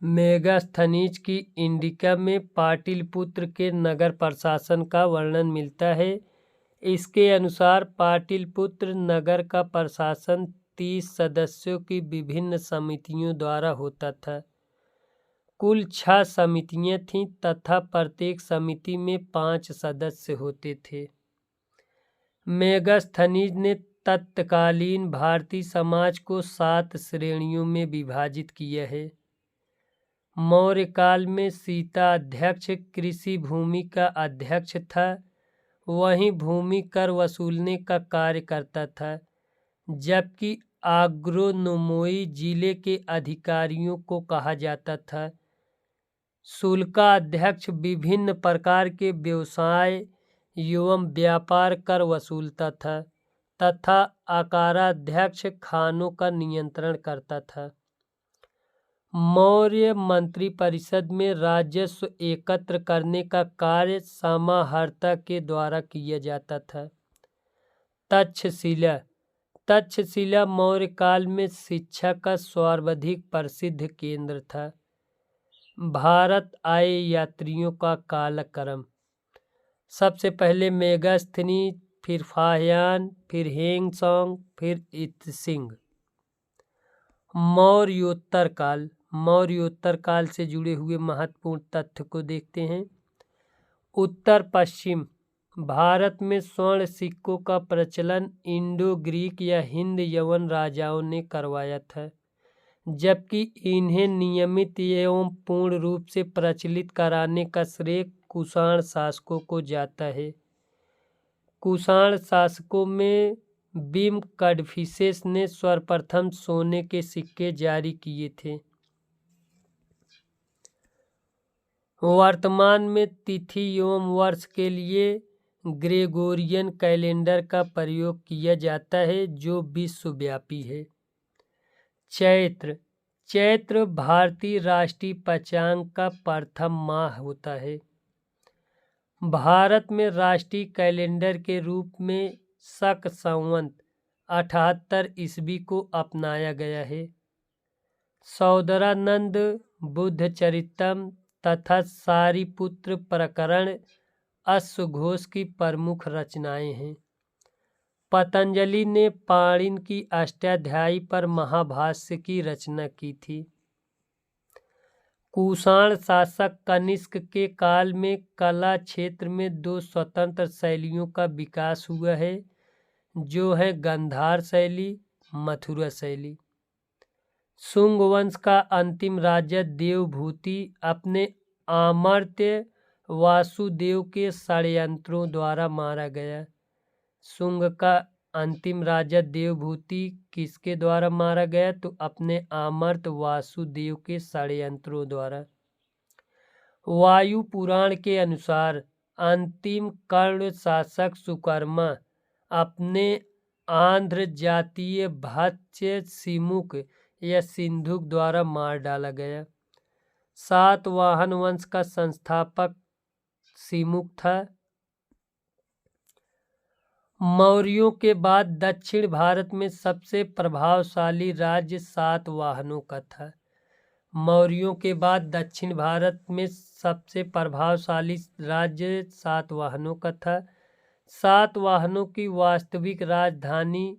Speaker 1: मेगास्थनीज की इंडिका में पाटलिपुत्र के नगर प्रशासन का वर्णन मिलता है। इसके अनुसार पाटलिपुत्र नगर का प्रशासन 30 सदस्यों की विभिन्न समितियों द्वारा होता था। कुल 6 समितियां थीं तथा प्रत्येक समिति में 5 सदस्य होते थे। मेगास्थनीज ने तत्कालीन भारतीय समाज को 7 श्रेणियों में विभाजित किया है। मौर्य काल में सीता अध्यक्ष कृषि भूमि का अध्यक्ष था, वहीं भूमि कर वसूलने का कार्य करता था, जबकि आग्रोनोमोई जिले के अधिकारियों को कहा जाता था। शुल्का अध्यक्ष विभिन्न प्रकार के व्यवसाय एवं व्यापार कर वसूलता था तथा आकाराध्यक्ष खानों का नियंत्रण करता था। मौर्य मंत्रिपरिषद में राजस्व एकत्र करने का कार्य समाहर्ता के द्वारा किया जाता था। तक्षशिला तक्षशिला मौर्य काल में शिक्षा का सर्वाधिक प्रसिद्ध केंद्र था। भारत आए यात्रियों का कालक्रम। सबसे पहले मेगास्थनीज, फिर फाह्यान, फिर हेंगसोंग, फिर इत्सिंग। मौर्योत्तर काल। मौर्योत्तर काल से जुड़े हुए महत्वपूर्ण तथ्य को देखते हैं। उत्तर पश्चिम भारत में स्वर्ण सिक्कों का प्रचलन इंडो ग्रीक या हिंद यवन राजाओं ने करवाया था, जबकि इन्हें नियमित एवं पूर्ण रूप से प्रचलित कराने का श्रेय कुषाण शासकों को जाता है। कुषाण शासकों में बिम कड़फिसेस ने सर्वप्रथम सोने के सिक्के जारी किए थे। वर्तमान में तिथि एवं वर्ष के लिए ग्रेगोरियन कैलेंडर का प्रयोग किया जाता है, जो विश्वव्यापी है। चैत्र चैत्र भारतीय राष्ट्रीय पंचांग का प्रथम माह होता है। भारत में राष्ट्रीय कैलेंडर के रूप में शक संवत 78 ईस्वी को अपनाया गया है। सौदरानंद बुद्धचरितम तथा सारिपुत्र प्रकरण अश्वघोष की प्रमुख रचनाएं हैं। पतंजलि ने पाणिनि की अष्टाध्यायी पर महाभाष्य की रचना की थी। कुषाण शासक कनिष्क के काल में कला क्षेत्र में 2 स्वतंत्र शैलियों का विकास हुआ है, जो है गांधार शैली, मथुरा शैली। शुंग वंश का अंतिम राजा देवभूति अपने अमर्त्य वासुदेव के षड्यंत्रों द्वारा मारा गया। शुंग का अंतिम राजा देवभूति किसके द्वारा मारा गया? तो अपने अमर्त्य वासुदेव के षड्यंत्रों द्वारा। वायु पुराण के अनुसार अंतिम कर्ण शासक सुकर्मा अपने आंध्र जातीय भृत्य सिमुक या सिंधुक द्वारा मार डाला गया। सातवाहन वंश का संस्थापक सिमुक था। मौर्यों के बाद दक्षिण भारत में सबसे प्रभावशाली राज्य सातवाहनों का था। मौर्यों के बाद दक्षिण भारत में सबसे प्रभावशाली राज्य सातवाहनों का था। सातवाहनों की वास्तविक राजधानी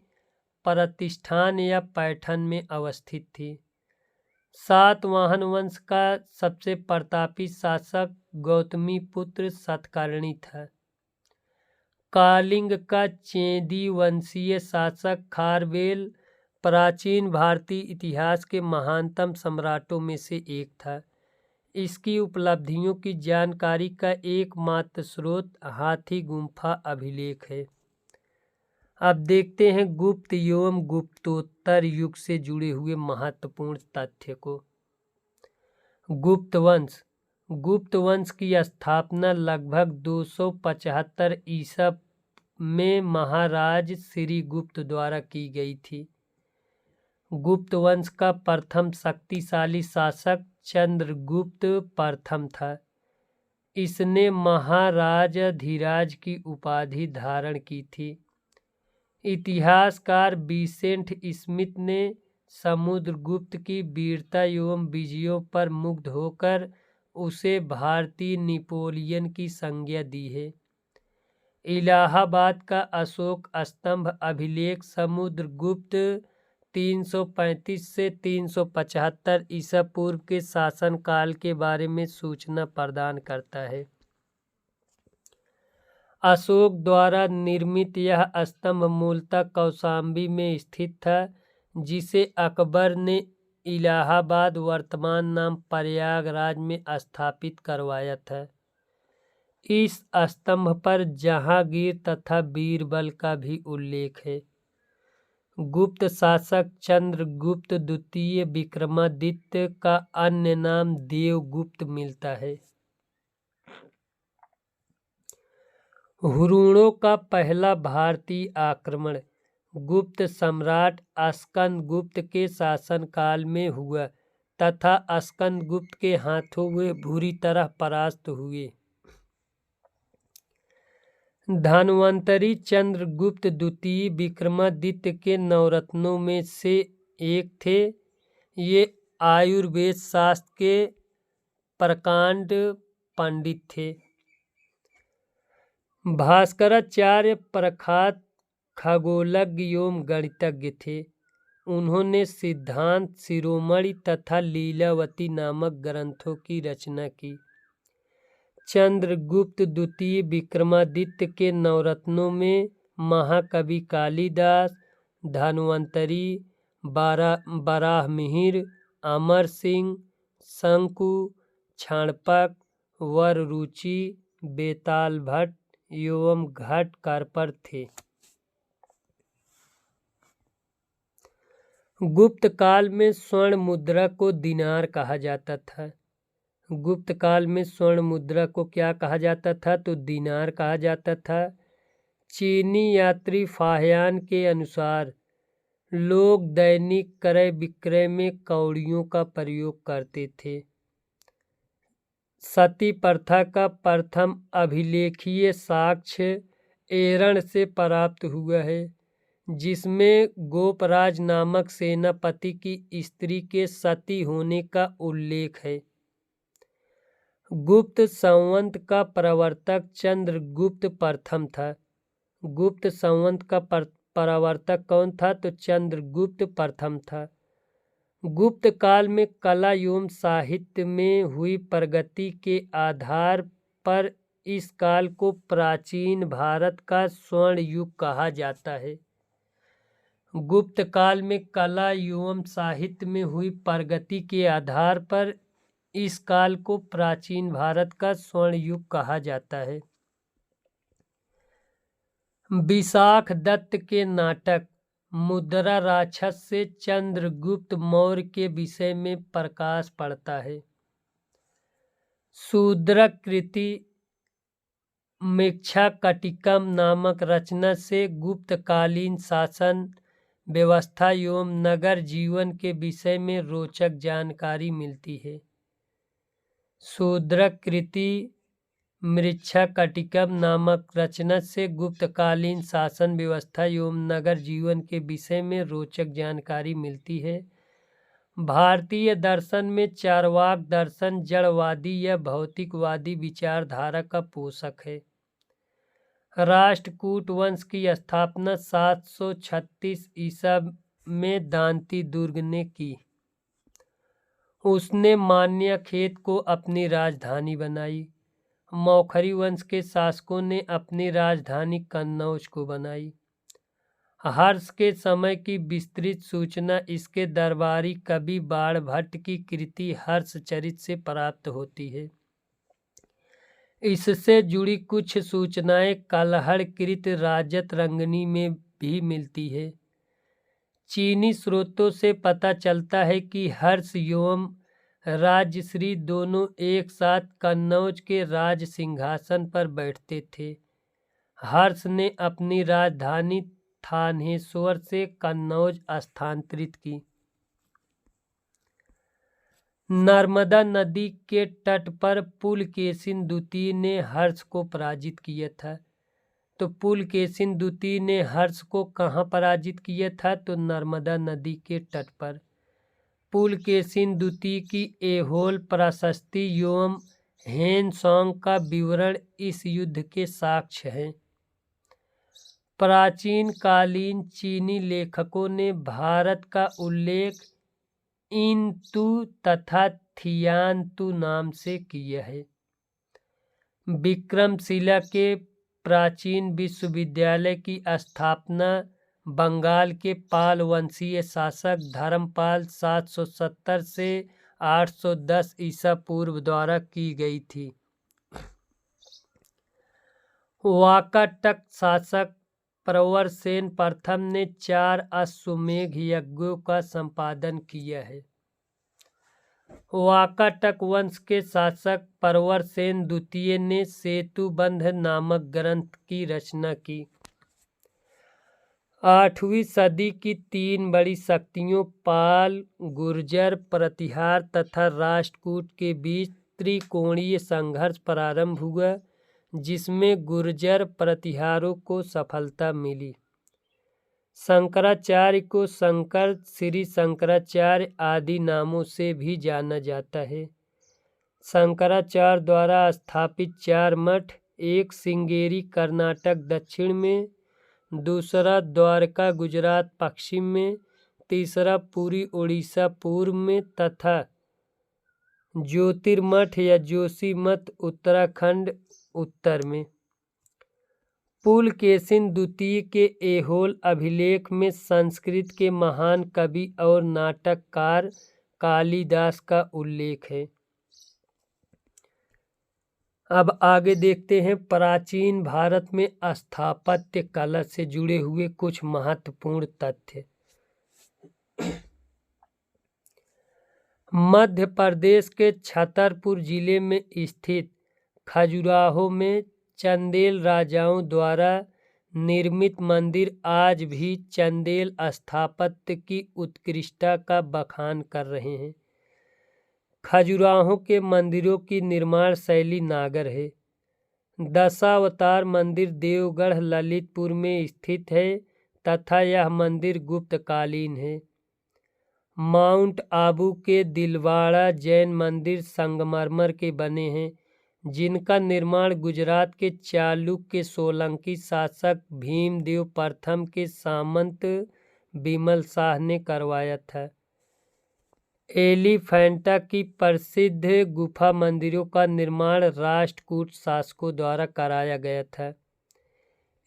Speaker 1: प्रतिष्ठान या पैठन में अवस्थित थी। सातवाहन वंश का सबसे प्रतापी शासक गौतमीपुत्र सतकर्णी था। कालिंग का चेदी वंशीय शासक खारवेल प्राचीन भारतीय इतिहास के महानतम सम्राटों में से एक था। इसकी उपलब्धियों की जानकारी का एकमात्र स्रोत हाथी गुम्फा अभिलेख है। अब देखते हैं गुप्त एवं गुप्तोत्तर युग से जुड़े हुए महत्वपूर्ण तथ्य को। गुप्त वंश। गुप्त वंश की स्थापना लगभग 275 ईसा में महाराज श्री गुप्त द्वारा की गई थी। गुप्त वंश का प्रथम शक्तिशाली शासक चंद्रगुप्त प्रथम था। इसने महाराजाधिराज की उपाधि धारण की थी। इतिहासकार विसेंट स्मिथ ने समुद्रगुप्त की वीरता एवं विजयों पर मुग्ध होकर उसे भारतीय नेपोलियन की संज्ञा दी है। इलाहाबाद का अशोक स्तंभ अभिलेख समुद्रगुप्त 335 से 375 ईसा पूर्व के शासनकाल के बारे में सूचना प्रदान करता है। अशोक द्वारा निर्मित यह स्तंभ मूलतः कौशाम्बी में स्थित था, जिसे अकबर ने इलाहाबाद वर्तमान नाम प्रयागराज में स्थापित करवाया था। इस स्तंभ पर जहांगीर तथा बीरबल का भी उल्लेख है। गुप्त शासक चंद्रगुप्त द्वितीय विक्रमादित्य का अन्य नाम देवगुप्त मिलता है। हुरणों का पहला भारतीय आक्रमण गुप्त सम्राट स्कंदगुप्त के शासनकाल में हुआ तथा स्कंदगुप्त के हाथों वे बुरी तरह परास्त हुए। धन्वंतरी चंद्रगुप्त द्वितीय विक्रमादित्य के नवरत्नों में से एक थे। ये आयुर्वेद शास्त्र के प्रकांड पंडित थे। भास्कराचार्य प्रख्यात खगोलज्ञ एवं गणितज्ञ थे। उन्होंने सिद्धांत शिरोमणि तथा लीलावती नामक ग्रंथों की रचना की। चंद्रगुप्त द्वितीय विक्रमादित्य के नवरत्नों में महाकवि कालिदास, धन्वंतरी, वराहमिहिर, अमर सिंह, शंकु, क्षणपक, वररुचि, बेताल भट्ट एवं घटकर्पर थे। गुप्त काल में स्वर्ण मुद्रा को दिनार कहा जाता था। गुप्त काल में स्वर्ण मुद्रा को क्या कहा जाता था? तो दिनार कहा जाता था। चीनी यात्री फाहियान के अनुसार लोग दैनिक क्रय विक्रय में कौड़ियों का प्रयोग करते थे। सती प्रथा का प्रथम अभिलेखीय साक्ष्य एरण से प्राप्त हुआ है, जिसमें गोपराज नामक सेनापति की स्त्री के सती होने का उल्लेख है। गुप्त संवत का प्रवर्तक चंद्रगुप्त प्रथम था। गुप्त संवत का प्रवर्तक कौन था? तो चंद्रगुप्त प्रथम था। गुप्त काल में कला एवं साहित्य में हुई प्रगति के आधार पर इस काल को प्राचीन भारत का स्वर्ण युग कहा जाता है। गुप्त काल में कला एवं साहित्य में हुई प्रगति के आधार पर इस काल को प्राचीन भारत का स्वर्ण युग कहा जाता है। विशाख दत्त के नाटक मुद्रा राक्षस से चंद्रगुप्त मौर्य के विषय में प्रकाश पड़ता है। शूद्रकृति मृच्छकटिकम नामक रचना से गुप्तकालीन शासन व्यवस्था एवं नगर जीवन के विषय में रोचक जानकारी मिलती है। शूद्रकृति मृच्छकटिकम नामक रचना से गुप्तकालीन शासन व्यवस्था एवं नगर जीवन के विषय में रोचक जानकारी मिलती है। भारतीय दर्शन में चार्वाक दर्शन जड़वादी या भौतिकवादी विचारधारा का पोषक है। राष्ट्रकूट वंश की स्थापना 736 ईसा में दांती दुर्ग ने की। उसने मान्यखेत को अपनी राजधानी बनाई। मौखरी वंश के शासकों ने अपनी राजधानी कन्नौज को बनाई। हर्ष के समय की विस्तृत सूचना इसके दरबारी कवि बाणभट्ट की कृति हर्षचरित से प्राप्त होती है। इससे जुड़ी कुछ सूचनाएं कलहड़कृत राजतरंगिणी में भी मिलती है। चीनी स्रोतों से पता चलता है कि हर्ष एवं राजश्री दोनों एक साथ कन्नौज के राज सिंहासन पर बैठते थे। हर्ष ने अपनी राजधानी थानेश्वर से कन्नौज स्थानांतरित की। नर्मदा नदी के तट पर पुलकेशिन द्वितीय ने हर्ष को पराजित किया था। तो पुलकेशिन द्वितीय ने हर्ष को कहाँ पराजित किया था? तो नर्मदा नदी के तट पर। पुलकेशिन द्वितीय की ऐहोल प्रशस्ति एवं हेनसोंग का विवरण इस युद्ध के साक्ष्य हैं। प्राचीन कालीन चीनी लेखकों ने भारत का उल्लेख इनतु तथा थियानतु नाम से किया है। विक्रमशिला के प्राचीन विश्वविद्यालय की स्थापना बंगाल के पाल वंशीय शासक धर्मपाल 770 से 810 ईसा पूर्व द्वारा की गई थी। वाकाटक शासक प्रवरसेन प्रथम ने 4 अश्वमेध यज्ञों का संपादन किया है। वाकाटक वंश के शासक प्रवरसेन द्वितीय ने सेतुबंध नामक ग्रंथ की रचना की। 8वीं सदी की 3 बड़ी शक्तियों पाल, गुर्जर, प्रतिहार तथा राष्ट्रकूट के बीच त्रिकोणीय संघर्ष प्रारंभ हुआ, जिसमें गुर्जर प्रतिहारों को सफलता मिली। शंकराचार्य को शंकर, श्री शंकराचार्य आदि नामों से भी जाना जाता है। शंकराचार्य द्वारा स्थापित 4 मठ, एक श्रृंगेरी कर्नाटक दक्षिण में, दूसरा द्वारका गुजरात पश्चिम में, तीसरा पुरी उड़ीसा पूर्व में तथा ज्योतिर्मठ या जोशी मठ उत्तराखंड उत्तर में। पुलकेशिन द्वितीय के ऐहोल अभिलेख में संस्कृत के महान कवि और नाटककार कालिदास का उल्लेख है। अब आगे देखते हैं प्राचीन भारत में स्थापत्य कला से जुड़े हुए कुछ महत्वपूर्ण तथ्य। मध्य प्रदेश के छतरपुर जिले में स्थित खजुराहो में चंदेल राजाओं द्वारा निर्मित मंदिर आज भी चंदेल स्थापत्य की उत्कृष्टता का बखान कर रहे हैं। खजुराहो के मंदिरों की निर्माण शैली नागर है। दशावतार मंदिर देवगढ़ ललितपुर में स्थित है तथा यह मंदिर गुप्तकालीन है। माउंट आबू के दिलवाड़ा जैन मंदिर संगमरमर के बने हैं, जिनका निर्माण गुजरात के चालुक्य सोलंकी शासक भीमदेव प्रथम के सामंत बिमल शाह ने करवाया था। एलिफेंटा की प्रसिद्ध गुफा मंदिरों का निर्माण राष्ट्रकूट शासकों द्वारा कराया गया था।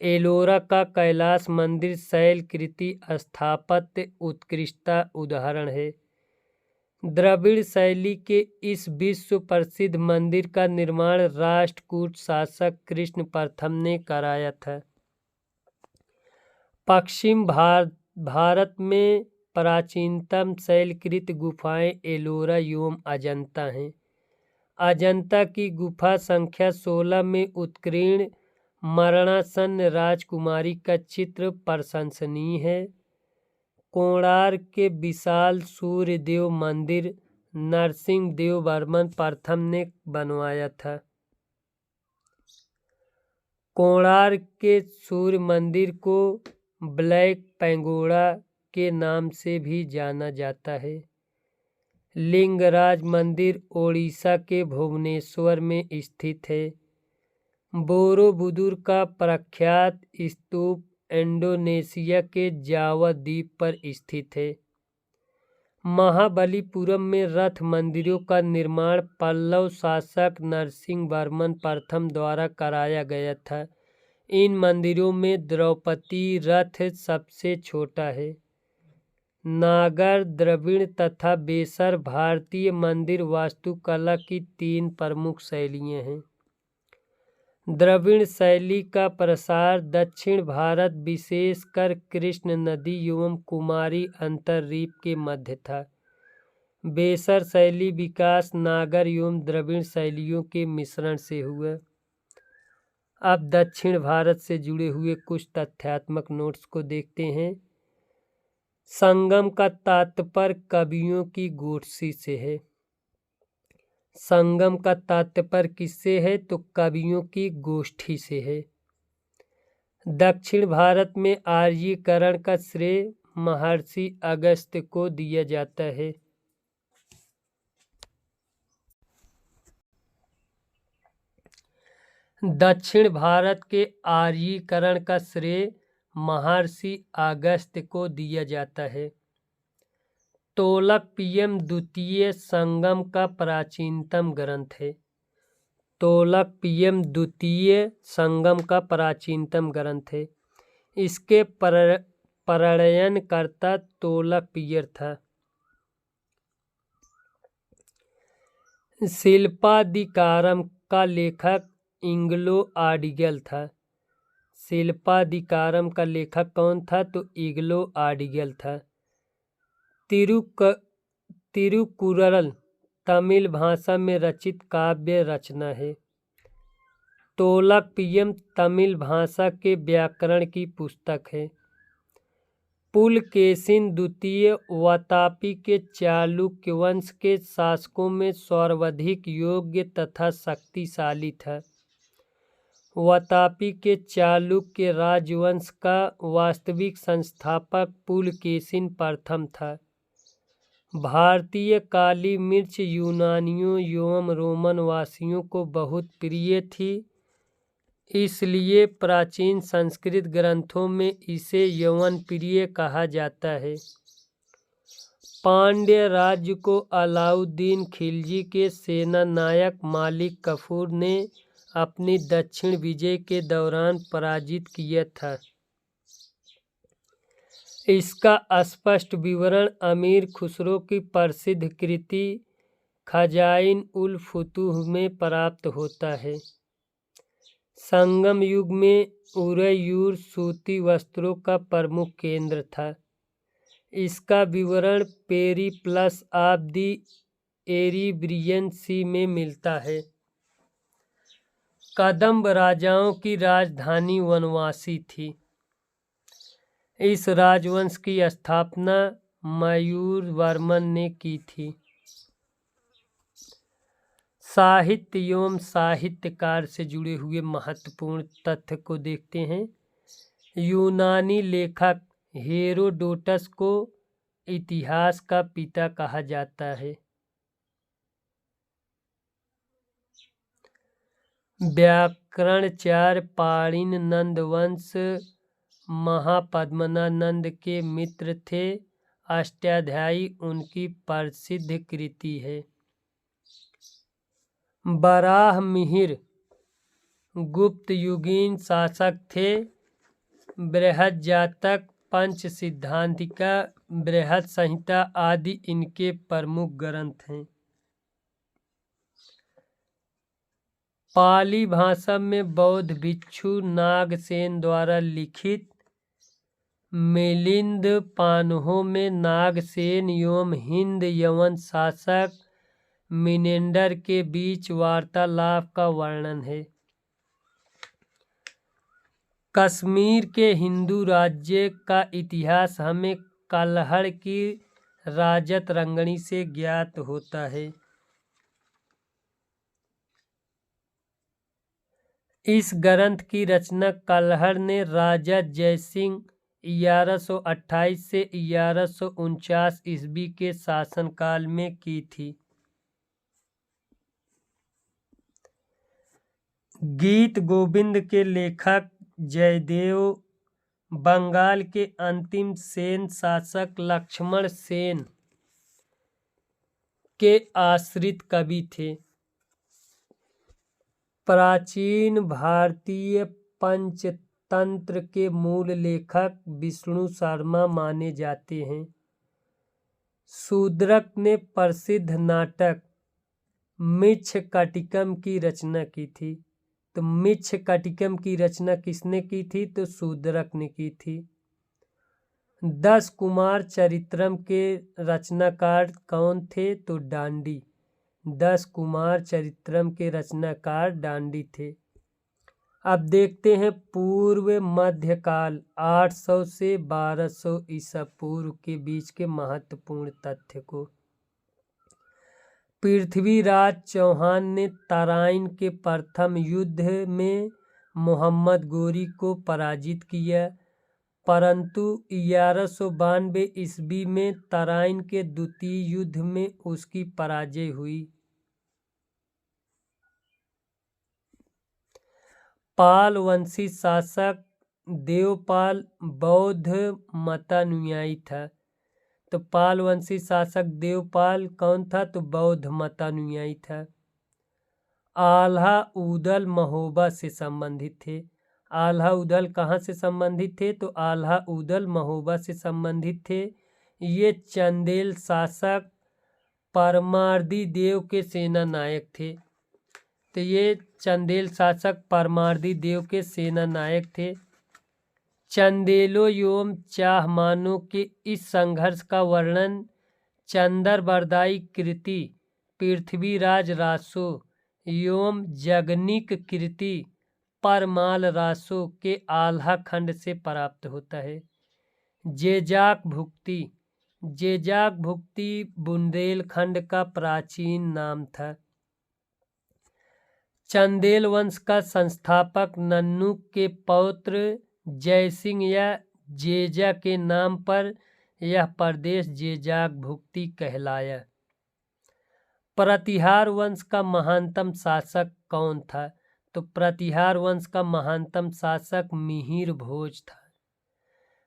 Speaker 1: एलोरा का कैलाश मंदिर शैलकृति स्थापत्य उत्कृष्टता उदाहरण है। द्रविड़ शैली के इस विश्व प्रसिद्ध मंदिर का निर्माण राष्ट्रकूट शासक कृष्ण प्रथम ने कराया था। पश्चिम भारत में प्राचीनतम शैलकृत गुफाएं एलोरा एवं अजंता हैं। अजंता की गुफा संख्या 16 में उत्कीर्ण मरणासन्न राजकुमारी का चित्र प्रशंसनीय है। कोणार्क के विशाल सूर्यदेव मंदिर नरसिंह देव वर्मन प्रथम ने बनवाया था। कोणार्क के सूर्य मंदिर को ब्लैक पैगोडा के नाम से भी जाना जाता है। लिंगराज मंदिर ओडिशा के भुवनेश्वर में स्थित है। बोरोबुदुर का प्रख्यात स्तूप इंडोनेशिया के जावा द्वीप पर स्थित है। महाबलीपुरम में रथ मंदिरों का निर्माण पल्लव शासक नरसिंह वर्मन प्रथम द्वारा कराया गया था। इन मंदिरों में द्रौपदी रथ सबसे छोटा है। नागर, द्रविड़ तथा बेसर भारतीय मंदिर वास्तुकला की 3 प्रमुख शैलियाँ हैं। द्रविड़ शैली का प्रसार दक्षिण भारत विशेषकर कृष्ण नदी एवं कुमारी अंतर्द्वीप के मध्य था। बेसर शैली विकास नागर एवं द्रविड़ शैलियों के मिश्रण से हुआ। अब दक्षिण भारत से जुड़े हुए कुछ तथ्यात्मक नोट्स को देखते हैं। संगम का तात्पर्य कवियों की गोष्ठी से है। संगम का तात्पर्य किससे है? तो कवियों की गोष्ठी से है। दक्षिण भारत में आर्यीकरण का श्रेय महर्षि अगस्त्य को दिया जाता है। दक्षिण भारत के आर्यीकरण का श्रेय महर्षि अगस्त्य को दिया जाता है। तोलकपियम द्वितीय संगम का प्राचीनतम ग्रंथ है। तोलकपियम द्वितीय संगम का प्राचीनतम ग्रंथ है। इसके प्रणयनकर्ता तोलकपियर था। शिल्पाधिकारम का लेखक इंग्लो आर्डिगल था। शिल्पाधिकारम का लेखक कौन था? तो इंग्लो आर्डिगल था। तिरुकुरल तमिल भाषा में रचित काव्य रचना है। तोलकपियम तमिल भाषा के व्याकरण की पुस्तक है। पुलकेशिन द्वितीय वातापी के चालुक्य वंश के शासकों में सर्वाधिक योग्य तथा शक्तिशाली था। वातापी के चालुक्य राजवंश का वास्तविक संस्थापक पुलकेशिन प्रथम था। भारतीय काली मिर्च यूनानियों एवं रोमन वासियों को बहुत प्रिय थी, इसलिए प्राचीन संस्कृत ग्रंथों में इसे यवन प्रिय कहा जाता है। पांड्य राज्य को अलाउद्दीन खिलजी के सेनानायक मालिक कफूर ने अपनी दक्षिण विजय के दौरान पराजित किया था। इसका स्पष्ट विवरण अमीर खुसरो की प्रसिद्ध कृति खजाइन उल फुतूह में प्राप्त होता है। संगम युग में उरैयूर सूती वस्त्रों का प्रमुख केंद्र था। इसका विवरण पेरिप्लस ऑफ द एरेबियन सी में मिलता है। कदंब राजाओं की राजधानी वनवासी थी। इस राजवंश की स्थापना मयूरवर्मन ने की थी। साहित्य एवं साहित्यकार से जुड़े हुए महत्वपूर्ण तथ्य को देखते हैं। यूनानी लेखक हेरोडोटस को इतिहास का पिता कहा जाता है। व्याकरणाचार्य पाणिनि नंदवंश महापद्मनानंद के मित्र थे। अष्टाध्यायी उनकी प्रसिद्ध कृति है। वराहमिहिर गुप्त युगीन शासक थे। बृहज्जातक, पंच सिद्धांतिका, बृहद संहिता आदि इनके प्रमुख ग्रंथ हैं। पाली भाषा में बौद्ध भिक्षु नागसेन द्वारा लिखित मिलिंद पान्हों में नागसेन एवं हिंद यवन शासक मिनेंडर के बीच वार्तालाप का वर्णन है। कश्मीर के हिंदू राज्य का इतिहास हमें कल्हड़ की राजत रंगनी से ज्ञात होता है। इस ग्रंथ की रचना कल्हड़ ने राजा जयसिंह 1128 से 1149 ईस्वी के शासनकाल में की थी। गीत गोविंद के लेखक जयदेव बंगाल के अंतिम सेन शासक लक्ष्मण सेन के आश्रित कवि थे। प्राचीन भारतीय पंचतंत्र के मूल लेखक विष्णु शर्मा माने जाते हैं। शूद्रक ने प्रसिद्ध नाटक मृच्छकटिकम की रचना की थी। तो मृच्छकटिकम की रचना किसने की थी? तो शूद्रक ने की थी। 10 कुमार चरित्रम के रचनाकार कौन थे? तो डांडी। 10 कुमार चरित्रम के रचनाकार डांडी थे। अब देखते हैं पूर्व मध्यकाल 800 से 1200 ईसा पूर्व के बीच के महत्वपूर्ण तथ्य को। पृथ्वीराज चौहान ने तराइन के प्रथम युद्ध में मोहम्मद गोरी को पराजित किया, परंतु 1192 ईस्वी में तराइन के द्वितीय युद्ध में उसकी पराजय हुई। पाल वंशी शासक देवपाल बौद्ध मतानुयायी था। तो पाल वंशी शासक देवपाल कौन था? तो बौद्ध मतानुयायी था। आल्हा उदल महोबा से संबंधित थे। आल्हा उदल कहाँ से संबंधित थे? तो आल्हा उदल महोबा से संबंधित थे। ये चंदेल शासक परमार्दी देव के सेना नायक थे। तो ये चंदेल शासक परमार्दी देव के सेना नायक थे। चंदेलों एवं चाहमानों के इस संघर्ष का वर्णन चंदरबरदाई कृति, पृथ्वीराज रासो एवं जगनिक कृति परमाल रासो के आल्हा खंड से प्राप्त होता है। जेजाक भुक्ति, जेजाक भुक्ति बुंदेलखंड का प्राचीन नाम था। चंदेल वंश का संस्थापक नन्नू के पौत्र जयसिंह या जेजा के नाम पर यह प्रदेश जेजाक भुक्ति कहलाया। प्रतिहार वंश का महानतम शासक कौन था? तो प्रतिहार वंश का महानतम शासक मिहिर भोज था।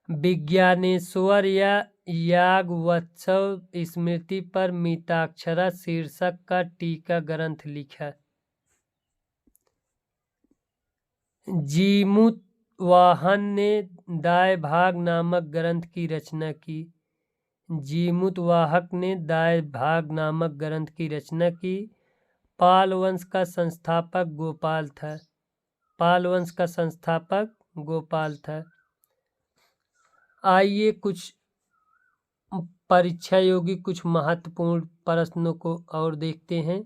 Speaker 1: विज्ञानेश्वर या याज्ञवल्क्य स्मृति पर मिताक्षरा शीर्षक का टीका ग्रंथ लिखा। जीमूतवाहन ने दाय भाग नामक ग्रंथ की रचना की। जीमूतवाहक ने दाय भाग नामक ग्रंथ की रचना की। पाल वंश का संस्थापक गोपाल था। पाल वंश का संस्थापक गोपाल था। आइए कुछ परीक्षा योगी कुछ महत्वपूर्ण प्रश्नों को और देखते हैं।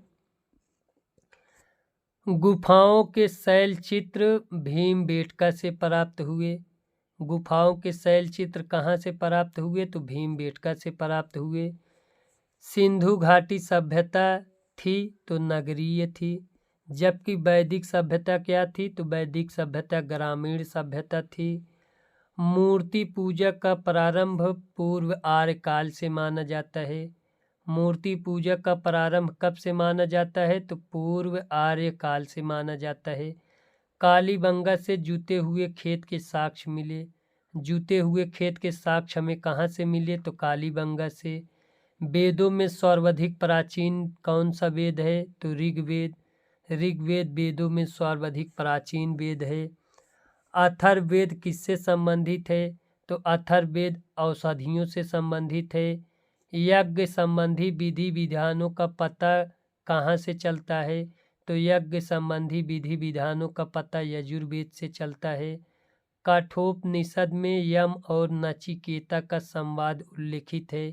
Speaker 1: गुफाओं के शैल चित्र भीमबेटका से प्राप्त हुए। गुफाओं के शैल चित्र कहाँ से प्राप्त हुए? तो भीमबेटका से प्राप्त हुए। सिंधु घाटी सभ्यता थी तो नगरीय थी, जबकि वैदिक सभ्यता क्या थी? तो वैदिक सभ्यता ग्रामीण सभ्यता थी। मूर्ति पूजा का प्रारंभ पूर्व आर्य काल से माना जाता है। मूर्ति पूजा का प्रारंभ कब से माना जाता है? तो पूर्व आर्य काल से माना जाता है। कालीबंगा से जुते हुए खेत के साक्ष्य मिले। जुते हुए खेत के साक्ष्य हमें कहाँ से मिले? तो कालीबंगा से। वेदों में सर्वाधिक प्राचीन कौन सा वेद है? तो ऋग्वेद। ऋग्वेद वेदों में सर्वाधिक प्राचीन वेद है। अथर्ववेद किससे संबंधित है? तो अथर्ववेद औषधियों से संबंधित है। यज्ञ संबंधी विधि विधानों का पता कहाँ से चलता है? तो यज्ञ संबंधी विधि विधानों का पता यजुर्वेद से चलता है। कठोपनिषद में यम और नचिकेता का संवाद उल्लिखित है।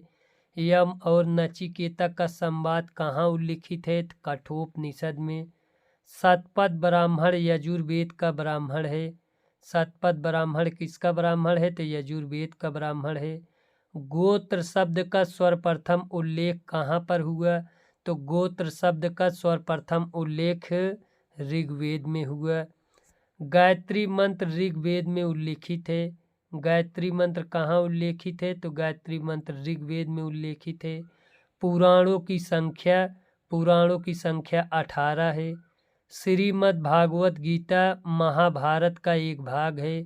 Speaker 1: यम और नचिकेता का संवाद कहाँ उल्लिखित है? तो कठोपनिषद में। शतपथ ब्राह्मण यजुर्वेद का ब्राह्मण है। शतपथ ब्राह्मण किसका ब्राह्मण है? तो यजुर्वेद का ब्राह्मण है। गोत्र शब्द का सर्वप्रथम उल्लेख कहाँ पर हुआ? तो गोत्र शब्द का सर्वप्रथम उल्लेख ऋग्वेद में हुआ। गायत्री मंत्र ऋग्वेद में उल्लेखित है। गायत्री मंत्र कहाँ उल्लेखित है? तो गायत्री मंत्र ऋग्वेद में उल्लेखित है। पुराणों की संख्या 18 है। श्रीमद् भागवत गीता महाभारत का एक भाग है।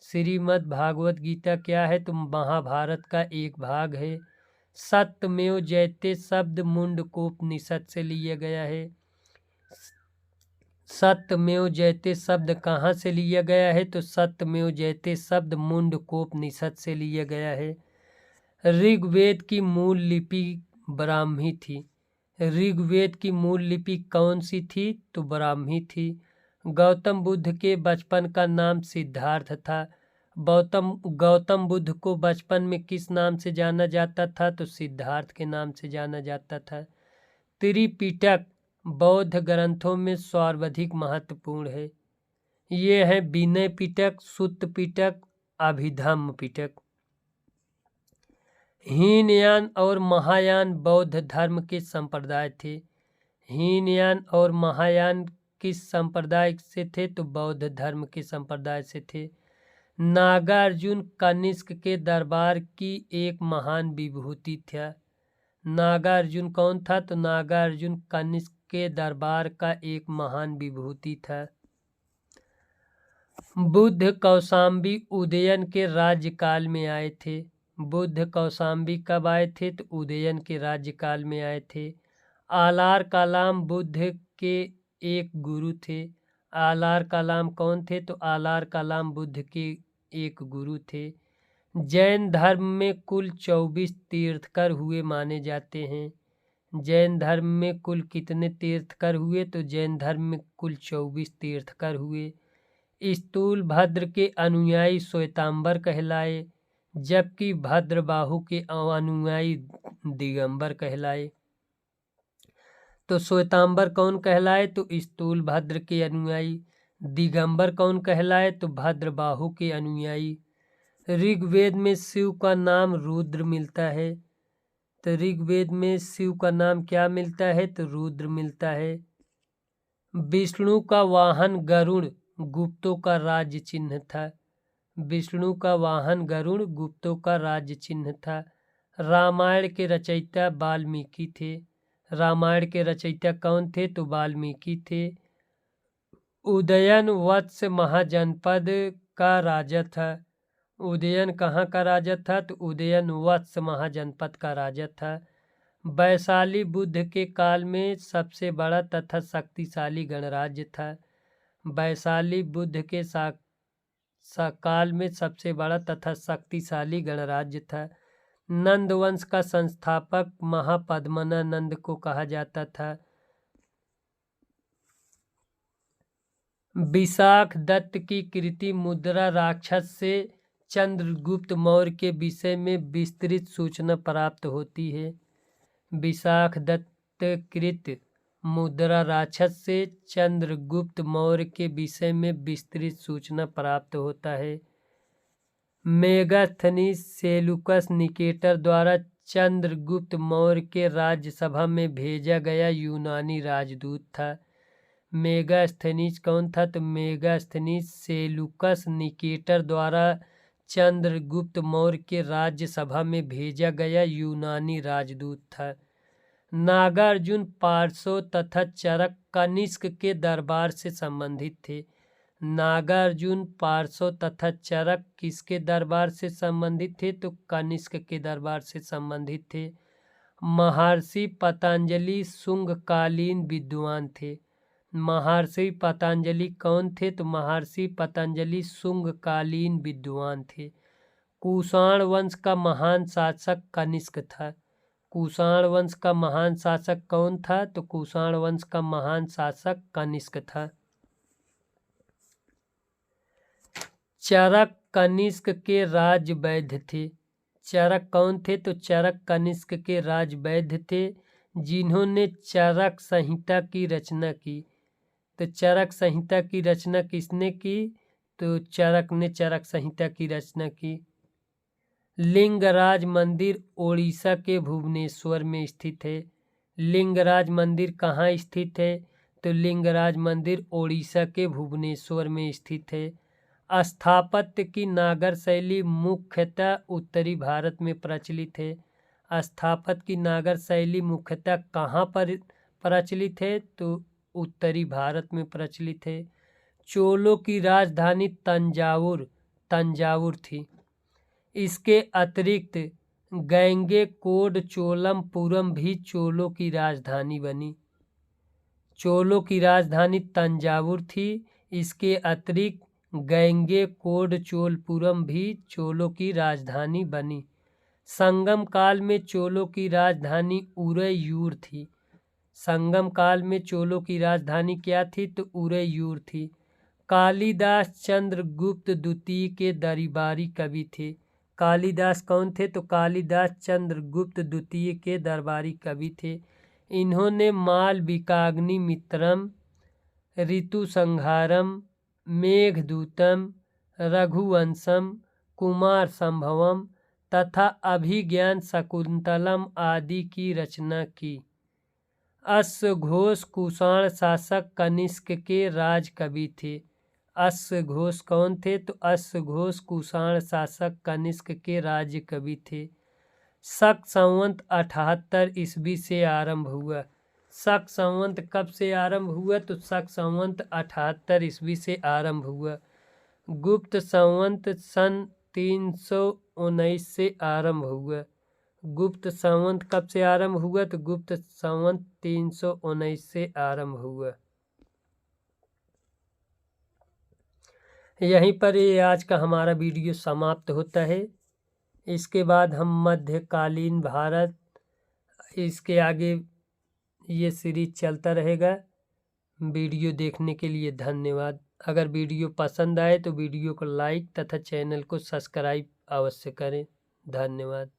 Speaker 1: श्रीमद् भागवत गीता क्या है? तो महाभारत का एक भाग है। सत्यमेव जयते शब्द मुंडकोपनिषद से लिया गया है। सत्यमेव जयते शब्द कहाँ से लिया गया है? तो सत्यमेव जयते शब्द मुंडकोपनिषद से लिया गया है। ऋग्वेद की मूल लिपि ब्राह्मी थी। ऋग्वेद की मूल लिपि कौन सी थी? तो ब्राह्मी थी। गौतम बुद्ध के बचपन का नाम सिद्धार्थ था। गौतम बुद्ध को बचपन में किस नाम से जाना जाता था? तो सिद्धार्थ के नाम से जाना जाता था। त्रिपिटक बौद्ध ग्रंथों में सर्वाधिक महत्वपूर्ण है। ये है विनय पिटक, सुत्त पिटक, अभिधम्म पिटक। हीनयान और महायान बौद्ध धर्म के संप्रदाय थे। हीनयान और महायान किस संप्रदाय से थे? तो बौद्ध धर्म के संप्रदाय से थे। नागार्जुन कनिष्क के दरबार की एक महान विभूति था। नागार्जुन कौन था? तो नागार्जुन कनिष्क के दरबार का एक महान विभूति था। बुद्ध कौशाम्बी उदयन के राज्यकाल में आए थे। बुद्ध कौशाम्बी कब आए थे? तो उदयन के राज्यकाल में आए थे। आलार कलाम बुद्ध के एक गुरु थे। आलार कलाम कौन थे? तो आलार कलाम बुद्ध के एक गुरु थे। जैन धर्म में कुल 24 तीर्थकर हुए माने जाते हैं। जैन धर्म में कुल कितने तीर्थकर हुए? तो जैन धर्म में कुल 24 तीर्थकर हुए। स्थूल भद्र के अनुयायी श्वेतांबर कहलाए, जबकि भद्रबाहु के अनुयायी दिगंबर कहलाए। तो श्वेतांबर कौन कहलाए? तो स्थूल भद्र के अनुयायी। दिगंबर कौन कहलाए? तो भद्रबाहु के अनुयायी। ऋग्वेद में शिव का नाम रुद्र मिलता है। तो ऋग्वेद में शिव का नाम क्या मिलता है? तो रुद्र मिलता है। विष्णु का वाहन गरुड़ गुप्तों का राज्य चिन्ह था। विष्णु का वाहन गरुड़ गुप्तों का राज्य चिन्ह था। रामायण के रचयिता वाल्मीकि थे। रामायण के रचयिता कौन थे? तो वाल्मीकि थे। उदयन वत्स महाजनपद का राजा था। उदयन कहाँ का राजा था? तो उदयन वत्स महाजनपद का राजा था। वैशाली बुद्ध के काल में सबसे बड़ा तथा शक्तिशाली गणराज्य था। वैशाली बुद्ध के काल में सबसे बड़ा तथा शक्तिशाली गणराज्य था। नंद वंश का संस्थापक महापद्मनानंद को कहा जाता था। विशाख दत्त की कृति मुद्रा राक्षस से चंद्रगुप्त मौर्य के विषय में विस्तृत सूचना प्राप्त होती है। विशाख दत्त कृत मुद्रा राक्षस से चंद्रगुप्त मौर्य के विषय में विस्तृत सूचना प्राप्त होता है। मेगास्थनीज सेलुकस निकेटर द्वारा चंद्रगुप्त मौर्य के राज्यसभा में भेजा गया यूनानी राजदूत था। मेगास्थनीज कौन था? तो मेगास्थनीज सेलुकस निकेटर द्वारा चंद्रगुप्त मौर्य के राज्यसभा में भेजा गया यूनानी राजदूत था। नागार्जुन पार्श्व तथा चरक कनिष्क के दरबार से संबंधित थे। नागार्जुन पार्श्व तथा चरक किसके दरबार से संबंधित थे? तो कनिष्क के दरबार से संबंधित थे। महर्षि पतंजलि शुंगकालीन विद्वान थे। महर्षि पतंजलि कौन थे? तो महर्षि पतंजलि शुंगकालीन विद्वान थे। कुषाण वंश का महान शासक कनिष्क था। कुषाण वंश का महान शासक कौन था? तो कुषाण वंश का महान शासक कनिष्क था। चरक कनिष्क के राजवैद्य थे। चरक कौन थे? तो चरक कनिष्क के राजवैद्य थे, जिन्होंने चरक संहिता की रचना की। तो चरक संहिता की रचना किसने की? तो चरक ने चरक संहिता की रचना की। लिंगराज मंदिर ओडिशा के भुवनेश्वर में स्थित है। लिंगराज मंदिर कहाँ स्थित है? तो लिंगराज मंदिर ओडिशा के भुवनेश्वर में स्थित है। स्थापत्य की नागर शैली मुख्यतः उत्तरी भारत में प्रचलित है। स्थापत्य की नागर शैली मुख्यतः कहाँ पर प्रचलित है? तो उत्तरी भारत में प्रचलित है। चोलों की राजधानी तंजावुर थी। इसके अतिरिक्त गंगैकोंड चोलमपुरम भी चोलों की राजधानी बनी। चोलों की राजधानी तंजावुर थी। इसके अतिरिक्त गंगैकोंड चोलपुरम भी चोलों की राजधानी बनी। संगम काल में चोलों की राजधानी उरैयूर थी। संगम काल में चोलों की राजधानी क्या थी? तो उरैयूर थी। कालिदास चंद्रगुप्त द्वितीय के दरबारी कवि थे। कालिदास कौन थे? तो कालिदास चंद्रगुप्त द्वितीय के दरबारी कवि थे। इन्होंने मालविकाग्नि मित्रम, ऋतुसंहारम, मेघदूतम, रघुवंशम, कुमार संभवम, तथा अभिज्ञान शकुंतलम आदि की रचना की। अश्वघोष कुषाण शासक कनिष्क के राजकवि थे। अश्वघोष कौन थे? तो अश्वघोष कुषाण शासक कनिष्क के राजकवि थे। शक संवत 78 ईस्वी से आरंभ हुआ। शक संवत कब से आरंभ हुआ? तो शक संवत 78 ईस्वी से आरंभ हुआ। गुप्त संवत सन 319 से आरंभ हुआ। गुप्त संवत कब से आरंभ हुआ? तो गुप्त संवत 319 से आरंभ हुआ। यहीं पर ये आज का हमारा वीडियो समाप्त होता है। इसके बाद हम मध्यकालीन भारत, इसके आगे ये सीरीज चलता रहेगा। वीडियो देखने के लिए धन्यवाद। अगर वीडियो पसंद आए तो वीडियो को लाइक तथा चैनल को सब्सक्राइब अवश्य करें। धन्यवाद।